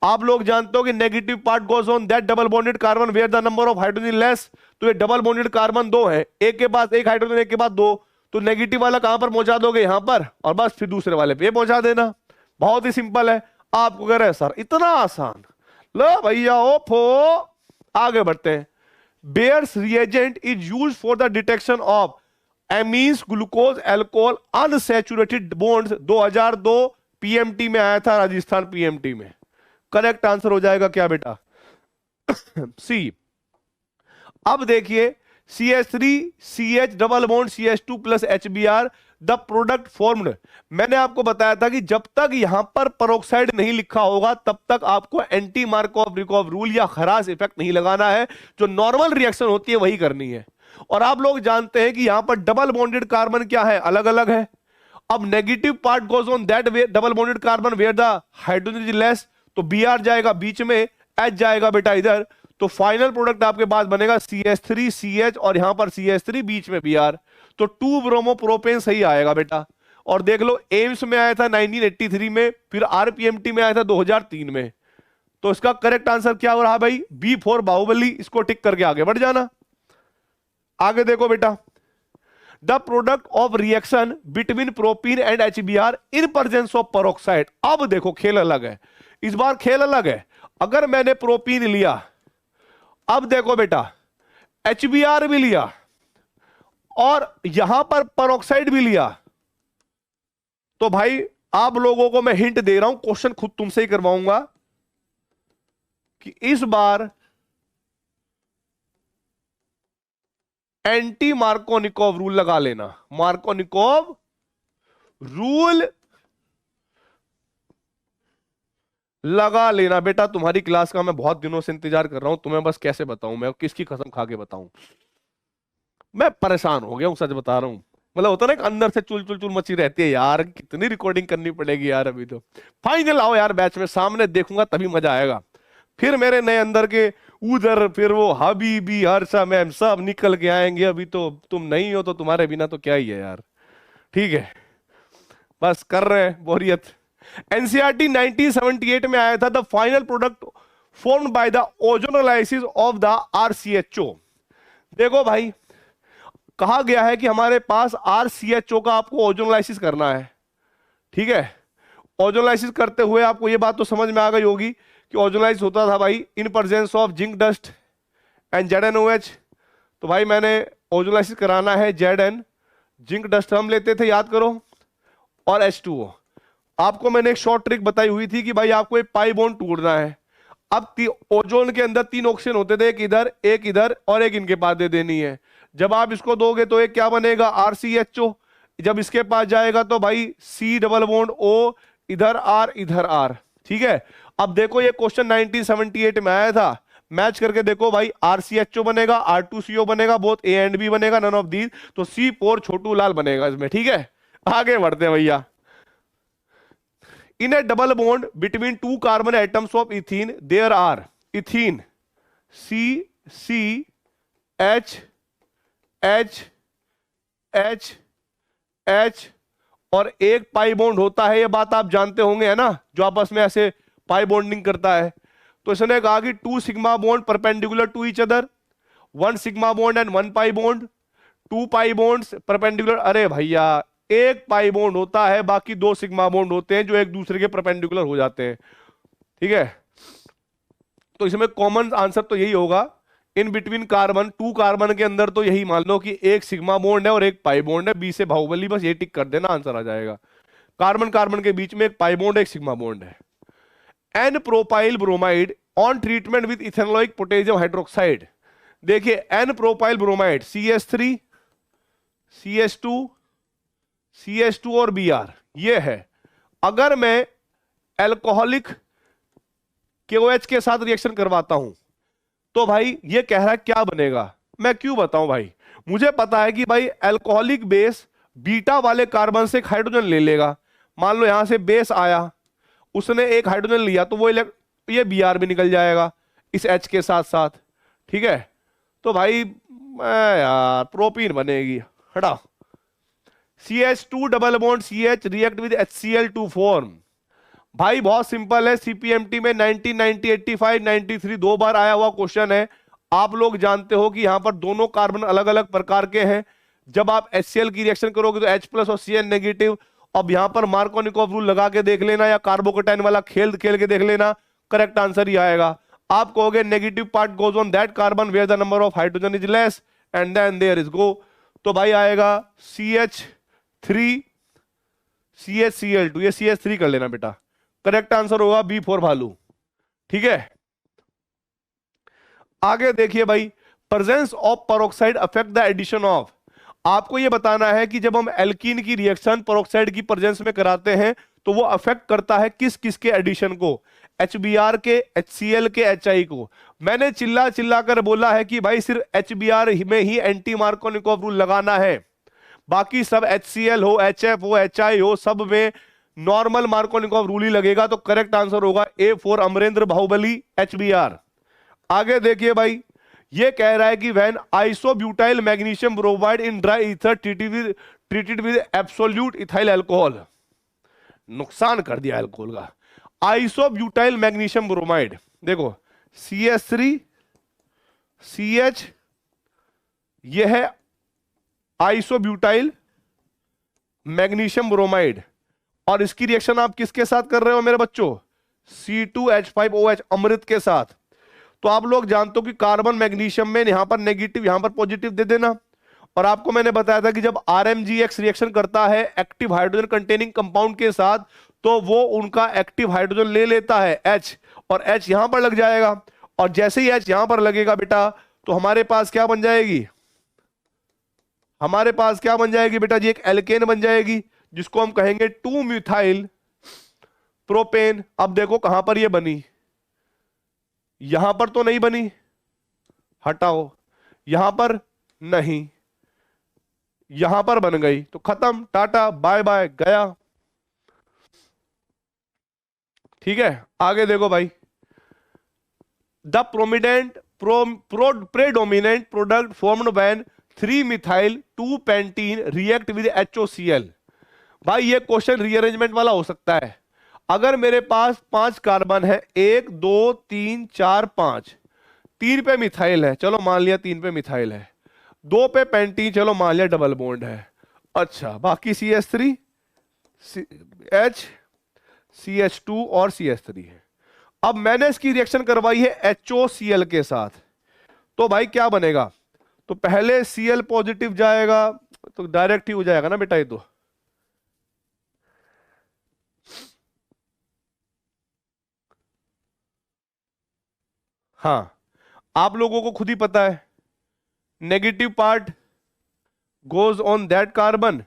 आप लोग जानते हो कि negative part goes on that double bonded carbon where the number of hydrogen less. तो ये डबल बॉन्डेड कार्बन 2 है, एक के पास एक हाइड्रोजन, एक के पास 2, तो नेगेटिव वाला कहां पर पहुंचा दोगे, यहां पर, और बस फिर दूसरे वाले पे पहुंचा देना। बहुत ही सिंपल है। आपको कह रहे हैं सर इतना आसान, लो भैया ओ फो, आगे बढ़ते हैं। Bears reagent is use for the detection of amines, glucose, alcohol, unsaturated bonds. 2002 PMT में आया था, राजस्थान पीएमटी में। करेक्ट आंसर हो जाएगा क्या बेटा? सी। अब देखिए CH3 CH double bond CH2 plus HBr, the product formed. मैंने आपको बताया था कि जब तक यहां पर पेरोक्साइड नहीं लिखा होगा तब तक आपको एंटी मार्कोव रूल या खरास इफेक्ट नहीं लगाना है। जो नॉर्मल रिएक्शन होती है वही करनी है। और आप लोग जानते हैं कि यहां पर डबल बॉन्डेड कार्बन क्या है, अलग अलग है। अब negative part goes on that way double bonded carbon where the hydrogen is less, तो Br जाएगा बीच में, H जाएगा बेटा इधर। तो फाइनल प्रोडक्ट आपके पास बनेगा CH3 CH और यहां पर CH3 बीच में Br, तो 2 ब्रोमोप्रोपेन सही आएगा बेटा। और देख लो एम्स में आया था 1983 में, फिर RPMT में आया था 2003 में। तो इसका करेक्ट आंसर क्या हो रहा भाई? B4 बाहुबली। इसको टिक करके आगे बढ़ जाना। आगे देखो बेटा, the product of reaction between propene and HBr in presence of peroxide. अब देखो खेल अलग है, इस बार खेल अलग है। अगर मैंने प्रोपीन लिया, अब देखो बेटा HBr भी लिया और यहां पर पेरोक्साइड भी लिया, तो भाई आप लोगों को मैं हिंट दे रहा हूं, क्वेश्चन खुद तुमसे ही करवाऊंगा कि इस बार एंटी मार्कोनिकोव रूल लगा लेना। मार्कोनिकोव रूल लगा लेना बेटा। तुम्हारी क्लास का मैं बहुत दिनों से इंतजार कर रहा हूं, तुम्हें बस कैसे बताऊं, मैं किसकी कसम खा के बताऊं। मैं परेशान हो गया हूं, सच बता रहा हूं। मतलब होता ना कि अंदर से चुल चुल चुल मची रहती है यार, कितनी रिकॉर्डिंग करनी पड़ेगी यार। अभी तो फाइनल आओ यार, बैच में सामने देखूंगा तभी मजा आएगा। फिर मेरे नए अंदर के उधर, फिर वो हबीबी हर्षा मैम सब निकल के आएंगे। अभी तो तुम नहीं हो तो तुम्हारे बिना तो क्या ही है यार। ठीक है, बस कर रहे हैं बोरियत। एनसीईआरटी 1978 में आया था, the final product formed by the ozonolysis of the RCHO। देखो भाई, कहा गया है कि हमारे पास RCHO का आपको ओजोनोलाइसिस करना है। ठीक है, ओजोनोलाइसिस करते हुए आपको ये बात तो समझ में आ गई होगी कि ओजोनलाइज होता था भाई इन presence of zinc dust and ZnOH। तो भाई मैंने ओजोनलाइसिस कराना है ZN, जिंक डस्ट हम लेते थे याद करो, और H2O। आपको मैंने एक शॉर्ट ट्रिक बताई हुई थी कि भाई आपको एक पाई बॉन्ड तोड़ना है। अब ओजोन के अंदर 3 ऑक्सीजन होते थे, एक इधर और एक इनके पास दे देनी है। जब आप इसको दोगे तो एक क्या बनेगा, RCHO। जब इसके पास जाएगा तो भाई C डबल बॉन्ड O, इधर R इधर R। ठीक है, अब देखो ये क्वेश्चन 1978 में आया था, मैच करके देखो भाई, RCHO बनेगा, R2CO बनेगा, बोथ A एंड B बनेगा, नन ऑफ दीज, तो C4 छोटू लाल बनेगा इसमें। ठीक है, आगे बढ़ते हैं भैया। In a double bond between 2 carbon atoms of ethene there are ethene CH H H H और एक पाई बॉन्ड होता है। ये बात आप जानते होंगे है ना, जो आपस में ऐसे पाई बॉन्डिंग करता है। तो इसने कहा कि 2 sigma bond perpendicular to each other, 1 sigma bond and 1 pi bond, 2 pi bonds perpendicular. अरे भैया, एक पाई बॉन्ड होता है, बाकी 2 सिग्मा बॉन्ड होते हैं जो एक दूसरे के परपेंडिकुलर हो जाते हैं। ठीक है, तो इसमें कॉमन आंसर तो यही होगा, इन बिटवीन कार्बन, 2 कार्बन के अंदर तो यही मान लो कि एक सिग्मा बॉन्ड है और एक पाई बॉन्ड है, बी से बाहुबली, बस ये टिक कर देना, आंसर आ जाएगा। कार्बन कार्बन के बीच में एक पाई बॉन्ड, एक सिग्मा बॉन्ड है। N propyl bromide on treatment with ethanoic potassium hydroxide. देखिए n propyl bromide CH3 CH2 और Br ये है। अगर मैं एल्कोहलिक KOH के साथ रिएक्शन करवाता हूं तो भाई ये कह रहा है क्या बनेगा, मैं क्यों बताऊं भाई, मुझे पता है कि भाई एल्कोहलिक बेस बीटा वाले कार्बन से एक हाइड्रोजन ले लेगा। मान लो यहां से बेस आया, उसने एक हाइड्रोजन लिया, तो वो ये Br भी निकल जाएगा इस H के साथ साथ। ठीक है, तो भाई यार प्रोपीन बनेगी, हटा। CH2 double bond CH react with HCl to form. भाई बहुत सिंपल है, CPMT में 1990, 85, 93 दो बार आया हुआ क्वेश्चन है। आप लोग जानते हो कि यहां पर दोनों कार्बन अलग अलग प्रकार के हैं। जब आप HCl की रिएक्शन करोगे तो H प्लस और Cl नेगेटिव। अब यहां पर मार्कोनिकोव रूल लगा के देख लेना या कार्बोकेटाइन वाला खेल खेल के देख लेना, करेक्ट आंसर ही आएगा। आप कहोगे negative part goes on that carbon where the number of hydrogen is less and then there is go. तो भाई आएगा CH3 CHCl2, ये CH3 कर लेना बेटा। करेक्ट आंसर होगा बी फॉर भालू। ठीक है, आगे देखिए भाई, presence of peroxide affect the addition of. आपको यह बताना है कि जब हम एल्कीन की रिएक्शन पेरोक्साइड की प्रेजेंस में कराते हैं तो वो अफेक्ट करता है किस किस के एडिशन को, HBr के, HCl के, HI को। मैंने चिल्ला चिल्ला कर बोला है कि भाई सिर्फ HBr में ही एंटी मार्कोनिकोव रूल लगाना है, बाकी सब HCl हो, HF हो, HI हो, सब में नॉर्मल मार्कोनिकोव रूल ही लगेगा। तो करेक्ट आंसर होगा A for Amarendra Baahubali HBr। आगे देखिए भाई, ये कह रहा है कि when isobutyl magnesium bromide in dry ether treated with absolute ethyl alcohol, नुकसान कर दिया अल्कोहल का। आइसोब्यूटाइल मैग्नीशियम ब्रोमाइड, देखो CH3 CH, यह है आइसोब्यूटाइल मैग्नीशियम ब्रोमाइड, और इसकी रिएक्शन आप किसके साथ कर रहे हो मेरे बच्चों, C2H5OH अमृत के साथ। तो आप लोग जानते हो कि कार्बन मैग्नीशियम में यहां पर नेगेटिव यहां पर पॉजिटिव दे देना। और आपको मैंने बताया था कि जब RMGX रिएक्शन करता है एक्टिव हाइड्रोजन कंटेनिंग कंपाउंड के साथ, तो वो उनका एक्टिव हाइड्रोजन ले लेता है H, और H यहां पर लग जाएगा। और जैसे ही H यहां पर लगेगा बेटा, तो हमारे पास क्या बन जाएगी, हमारे पास क्या बन जाएगी बेटा जी, एक एल्केन बन जाएगी, जिसको हम कहेंगे 2 मिथाइल प्रोपेन। अब देखो कहां पर ये बनी, यहां पर तो नहीं बनी, हटाओ, यहां पर नहीं, यहां पर बन गई, तो खत्म, टाटा बाय बाय, गया। ठीक है, आगे देखो भाई, the predominant product formed when 3 methyl 2 pentene react with HOCl। भाई ये क्वेश्चन रीअरेंजमेंट वाला हो सकता है। अगर मेरे पास 5 कार्बन है, 1 2 3 4 5, 3 पे मिथाइल है, चलो मान लिया 3 पे मिथाइल है, 2 पे पेंटीन, चलो मान लिया डबल बॉन्ड है, अच्छा बाकी CH3 H CH2 और CH3 है। अब मैंने इसकी रिएक्शन करवाई है HOCl के साथ, तो भाई क्या बनेगा, तो पहले Cl पॉजिटिव जाएगा, तो डायरेक्ट ही हो जाएगा ना बेटा ये तो। हाँ, आप लोगों को खुद ही पता है, negative part goes on that carbon,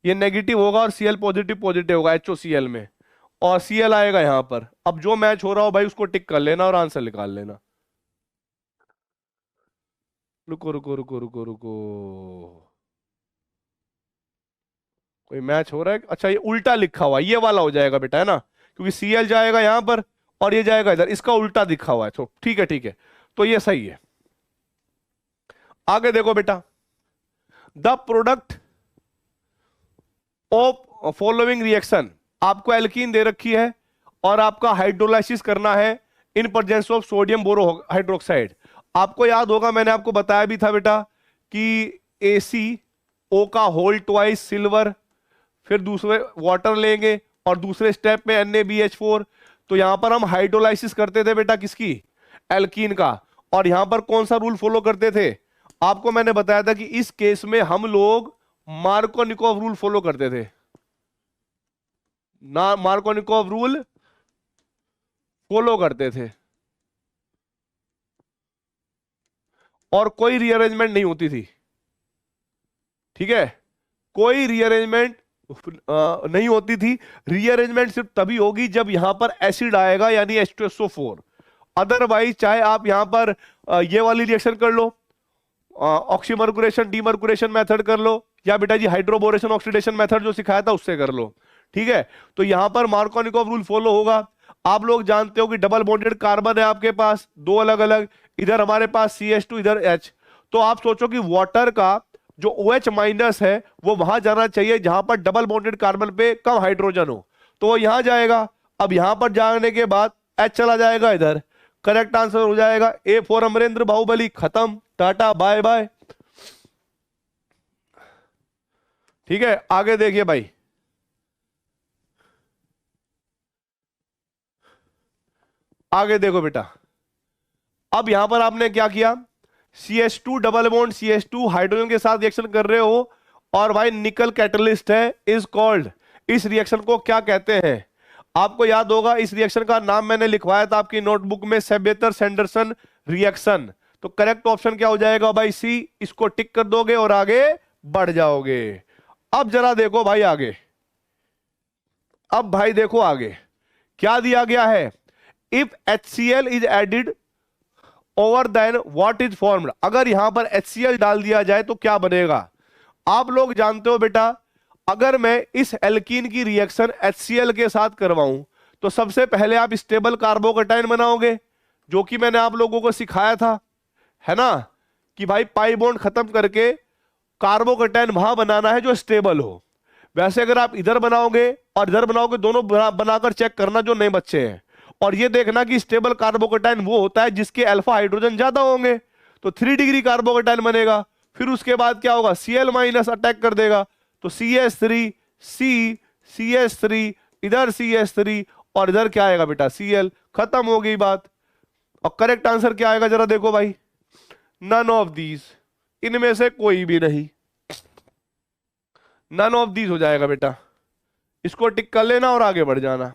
ये नेगेटिव होगा और Cl पॉजिटिव पॉजिटिव होगा HOCl में, और Cl आएगा यहां पर। अब जो मैच हो रहा हो भाई उसको टिक कर लेना और आंसर निकाल लेना। रुको रुको रुको रुको रुको, कोई मैच हो रहा है, अच्छा ये उल्टा लिखा हुआ, ये वाला हो जाएगा बेटा, है ना, क्योंकि Cl जाएगा यहां पर और ये जाएगा इधर, इसका उल्टा दिखा हुआ है, तो ठीक है ठीक है, तो ये सही है। आगे देखो बेटा, the product of following reaction, आपको एल्कीन दे रखी है और आपका हाइड्रोलाइसिस करना है in presence of sodium boro hydroxide. आपको याद होगा मैंने आपको बताया भी था बेटा कि ACO का होल ट्वाइस सिल्वर, फिर दूसरे वाटर लेंगे और दूसरे स्टेप में NaBH4। तो यहां पर हम हाइड्रोलाइसिस करते थे बेटा किसकी, एल्कीन का, और यहां पर कौन सा रूल फॉलो करते थे, आपको मैंने बताया था कि इस केस में हम लोग मार्कोनिकोव रूल फॉलो करते थे ना, मार्कोनिकोव रूल फॉलो करते थे और कोई रीअरेंजमेंट नहीं होती थी। ठीक है, कोई रीअरेंजमेंट नहीं होती थी। रीअरेंजमेंट सिर्फ तभी होगी जब यहां पर एसिड आएगा, यानी H2SO4। अदरवाइज चाहे आप यहां पर ये वाली रिएक्शन कर लो, ऑक्सीमर्कुरेशन डीमर्कुरेशन मेथड कर लो, या बेटा जी हाइड्रोबोरेशन ऑक्सीडेशन मेथड जो सिखाया था उससे कर लो। ठीक है, तो यहां पर मार्कोनिकोव रूल फॉलो होगा। आप लोग जानते हो कि डबल बॉन्डेड कार्बन है आपके पास दो अलग अलग, इधर हमारे पास CH2 इधर H। तो आप सोचो कि वाटर का जो OH माइनस है वो वहां जाना चाहिए जहां पर डबल बॉन्डेड कार्बन पे कम हाइड्रोजन हो, तो वो यहां जाएगा। अब यहां पर जाने के बाद H चला जाएगा इधर, करेक्ट आंसर हो जाएगा A फॉर अमरेंद्र बाहुबली, खत्म, टाटा बाय बाय। ठीक है, आगे देखिए भाई, आगे देखो बेटा, अब यहां पर आपने क्या किया, CH2 double bond CH2 hydrogen के साथ रिएक्शन कर रहे हो, और भाई निकल कैटलिस्ट है, इज कॉल्ड, इस रिएक्शन को क्या कहते हैं? आपको याद होगा इस रिएक्शन का नाम मैंने लिखवाया था आपकी नोटबुक में, सेबेतर सैंडरसन रिएक्शन। तो करेक्ट ऑप्शन क्या हो जाएगा भाई? सी। इसको टिक कर दोगे और आगे बढ़ जाओगे। अब जरा देखो भाई आगे, अब भाई देखो आगे क्या दिया गया है। If HCl is added over then what is formed, अगर यहां पर HCl डाल दिया जाए तो क्या बनेगा? आप लोग जानते हो बेटा, अगर मैं इस एल्कीन की रिएक्शन HCl के साथ करवाऊं तो सबसे पहले आप स्टेबल कार्बोकेटाइन बनाओगे, जो कि मैंने आप लोगों को सिखाया था, है ना, कि भाई पाई बॉन्ड खत्म करके कार्बोकेटाइन वहां बनाना है जो स्टेबल हो। वैसे अगर आप इधर बनाओगे और इधर बनाओगे, दोनों बनाकर चेक करना जो नए बच्चे हैं, और ये देखना कि स्टेबल कार्बोकेटाइन वो होता है जिसके अल्फा हाइड्रोजन ज्यादा होंगे, तो 3 डिग्री कार्बोकेटाइन बनेगा। फिर उसके बाद क्या होगा, Cl माइनस अटैक कर देगा, तो CH3 C, CH3 इधर CH3, और इधर क्या आएगा बेटा, Cl। खत्म हो गई बात। और करेक्ट आंसर क्या आएगा जरा देखो भाई, नन ऑफ दीज, इनमें से कोई भी नहीं, नन ऑफ दीज हो जाएगा बेटा। इसको टिक कर लेना और आगे बढ़ जाना।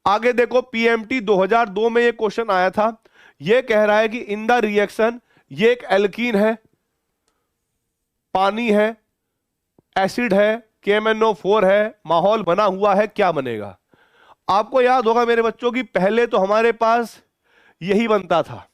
आगे देखो PMT 2002 में ये क्वेश्चन आया था। ये कह रहा है कि इन द रिएक्शन, ये एक एल्कीन है, पानी है, एसिड है, KMnO4 है, माहौल बना हुआ है, क्या बनेगा? आपको याद होगा मेरे बच्चों की, पहले तो हमारे पास यही बनता था,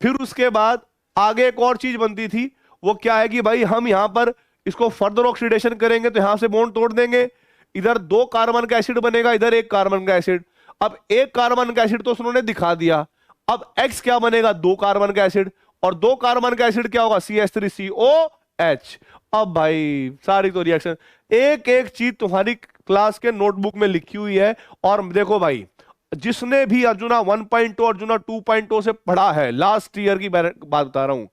फिर उसके बाद आगे एक और चीज बनती थी, वो क्या है कि भाई हम यहां पर इसको फर्दर ऑक्सीडेशन करेंगे तो यहां से बॉन्ड तोड़ देंगे, इधर 2 कार्बन का एसिड बनेगा, इधर 1 कार्बन का एसिड। अब 1 कार्बन का एसिड तो उन्होंने दिखा दिया, अब X क्या बनेगा, 2 कार्बन का एसिड, और 2 कार्बन का एसिड क्या होगा, CH3COH। अब भाई सारी तो रिएक्शन, एक एक चीज तुम्हारी क्लास के नोटबुक में लिखी हुई है। और देखो भाई, जिसने भी अर्जुना 1.2 अर्जुना 2.0 से पढ़ा है, लास्ट ईयर की बात बता रहा हूं,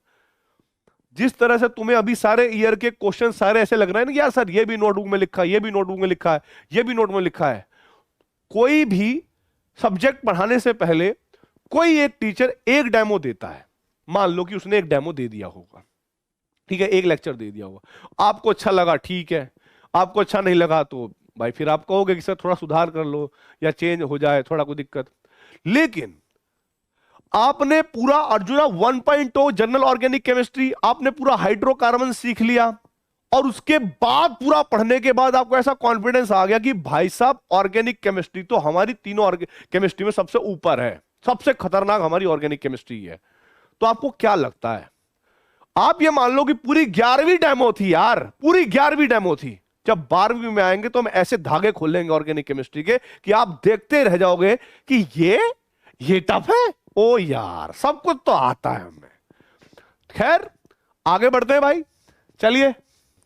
जिस तरह से तुम्हें अभी सारे ईयर के क्वेश्चन सारे ऐसे लग रहे हैं ना यार सर, ये भी नोटबुक में लिखा है, ये भी नोटबुक में लिखा है, ये भी नोटबुक में लिखा है। कोई भी सब्जेक्ट पढ़ाने से पहले कोई एक टीचर एक डेमो देता है, मान लो कि उसने एक डेमो दे दिया होगा, ठीक है, एक लेक्चर दे दिया होगा, आपको अच्छा लगा ठीक है, आपको अच्छा नहीं लगा तो भाई फिर आप कहोगे कि सर थोड़ा सुधार कर लो या चेंज हो जाए, थोड़ा कोई दिक्कत। लेकिन आपने पूरा अर्जुना 1.0 जनरल ऑर्गेनिक केमिस्ट्री, आपने पूरा हाइड्रोकार्बन सीख लिया, और उसके बाद पूरा पढ़ने के बाद आपको ऐसा कॉन्फिडेंस आ गया कि भाई साहब ऑर्गेनिक केमिस्ट्री तो हमारी तीनों केमिस्ट्री में सबसे ऊपर है, सबसे खतरनाक हमारी ऑर्गेनिक केमिस्ट्री है। तो आपको क्या लगता है, आप ये मान लो कि पूरी 11वीं डेमो थी यार, पूरी 11वीं डेमो थी, जब 12वीं में आएंगे तो हम ऐसे धागे खोलेंगे ऑर्गेनिक केमिस्ट्री के कि आप देखते रह जाओगे कि ये टफ है। ओ यार सब कुछ तो आता है हमें। खैर आगे बढ़ते हैं भाई, चलिए।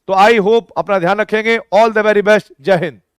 तो आई होप अपना ध्यान रखेंगे। ऑल द वेरी बेस्ट, जय हिंद।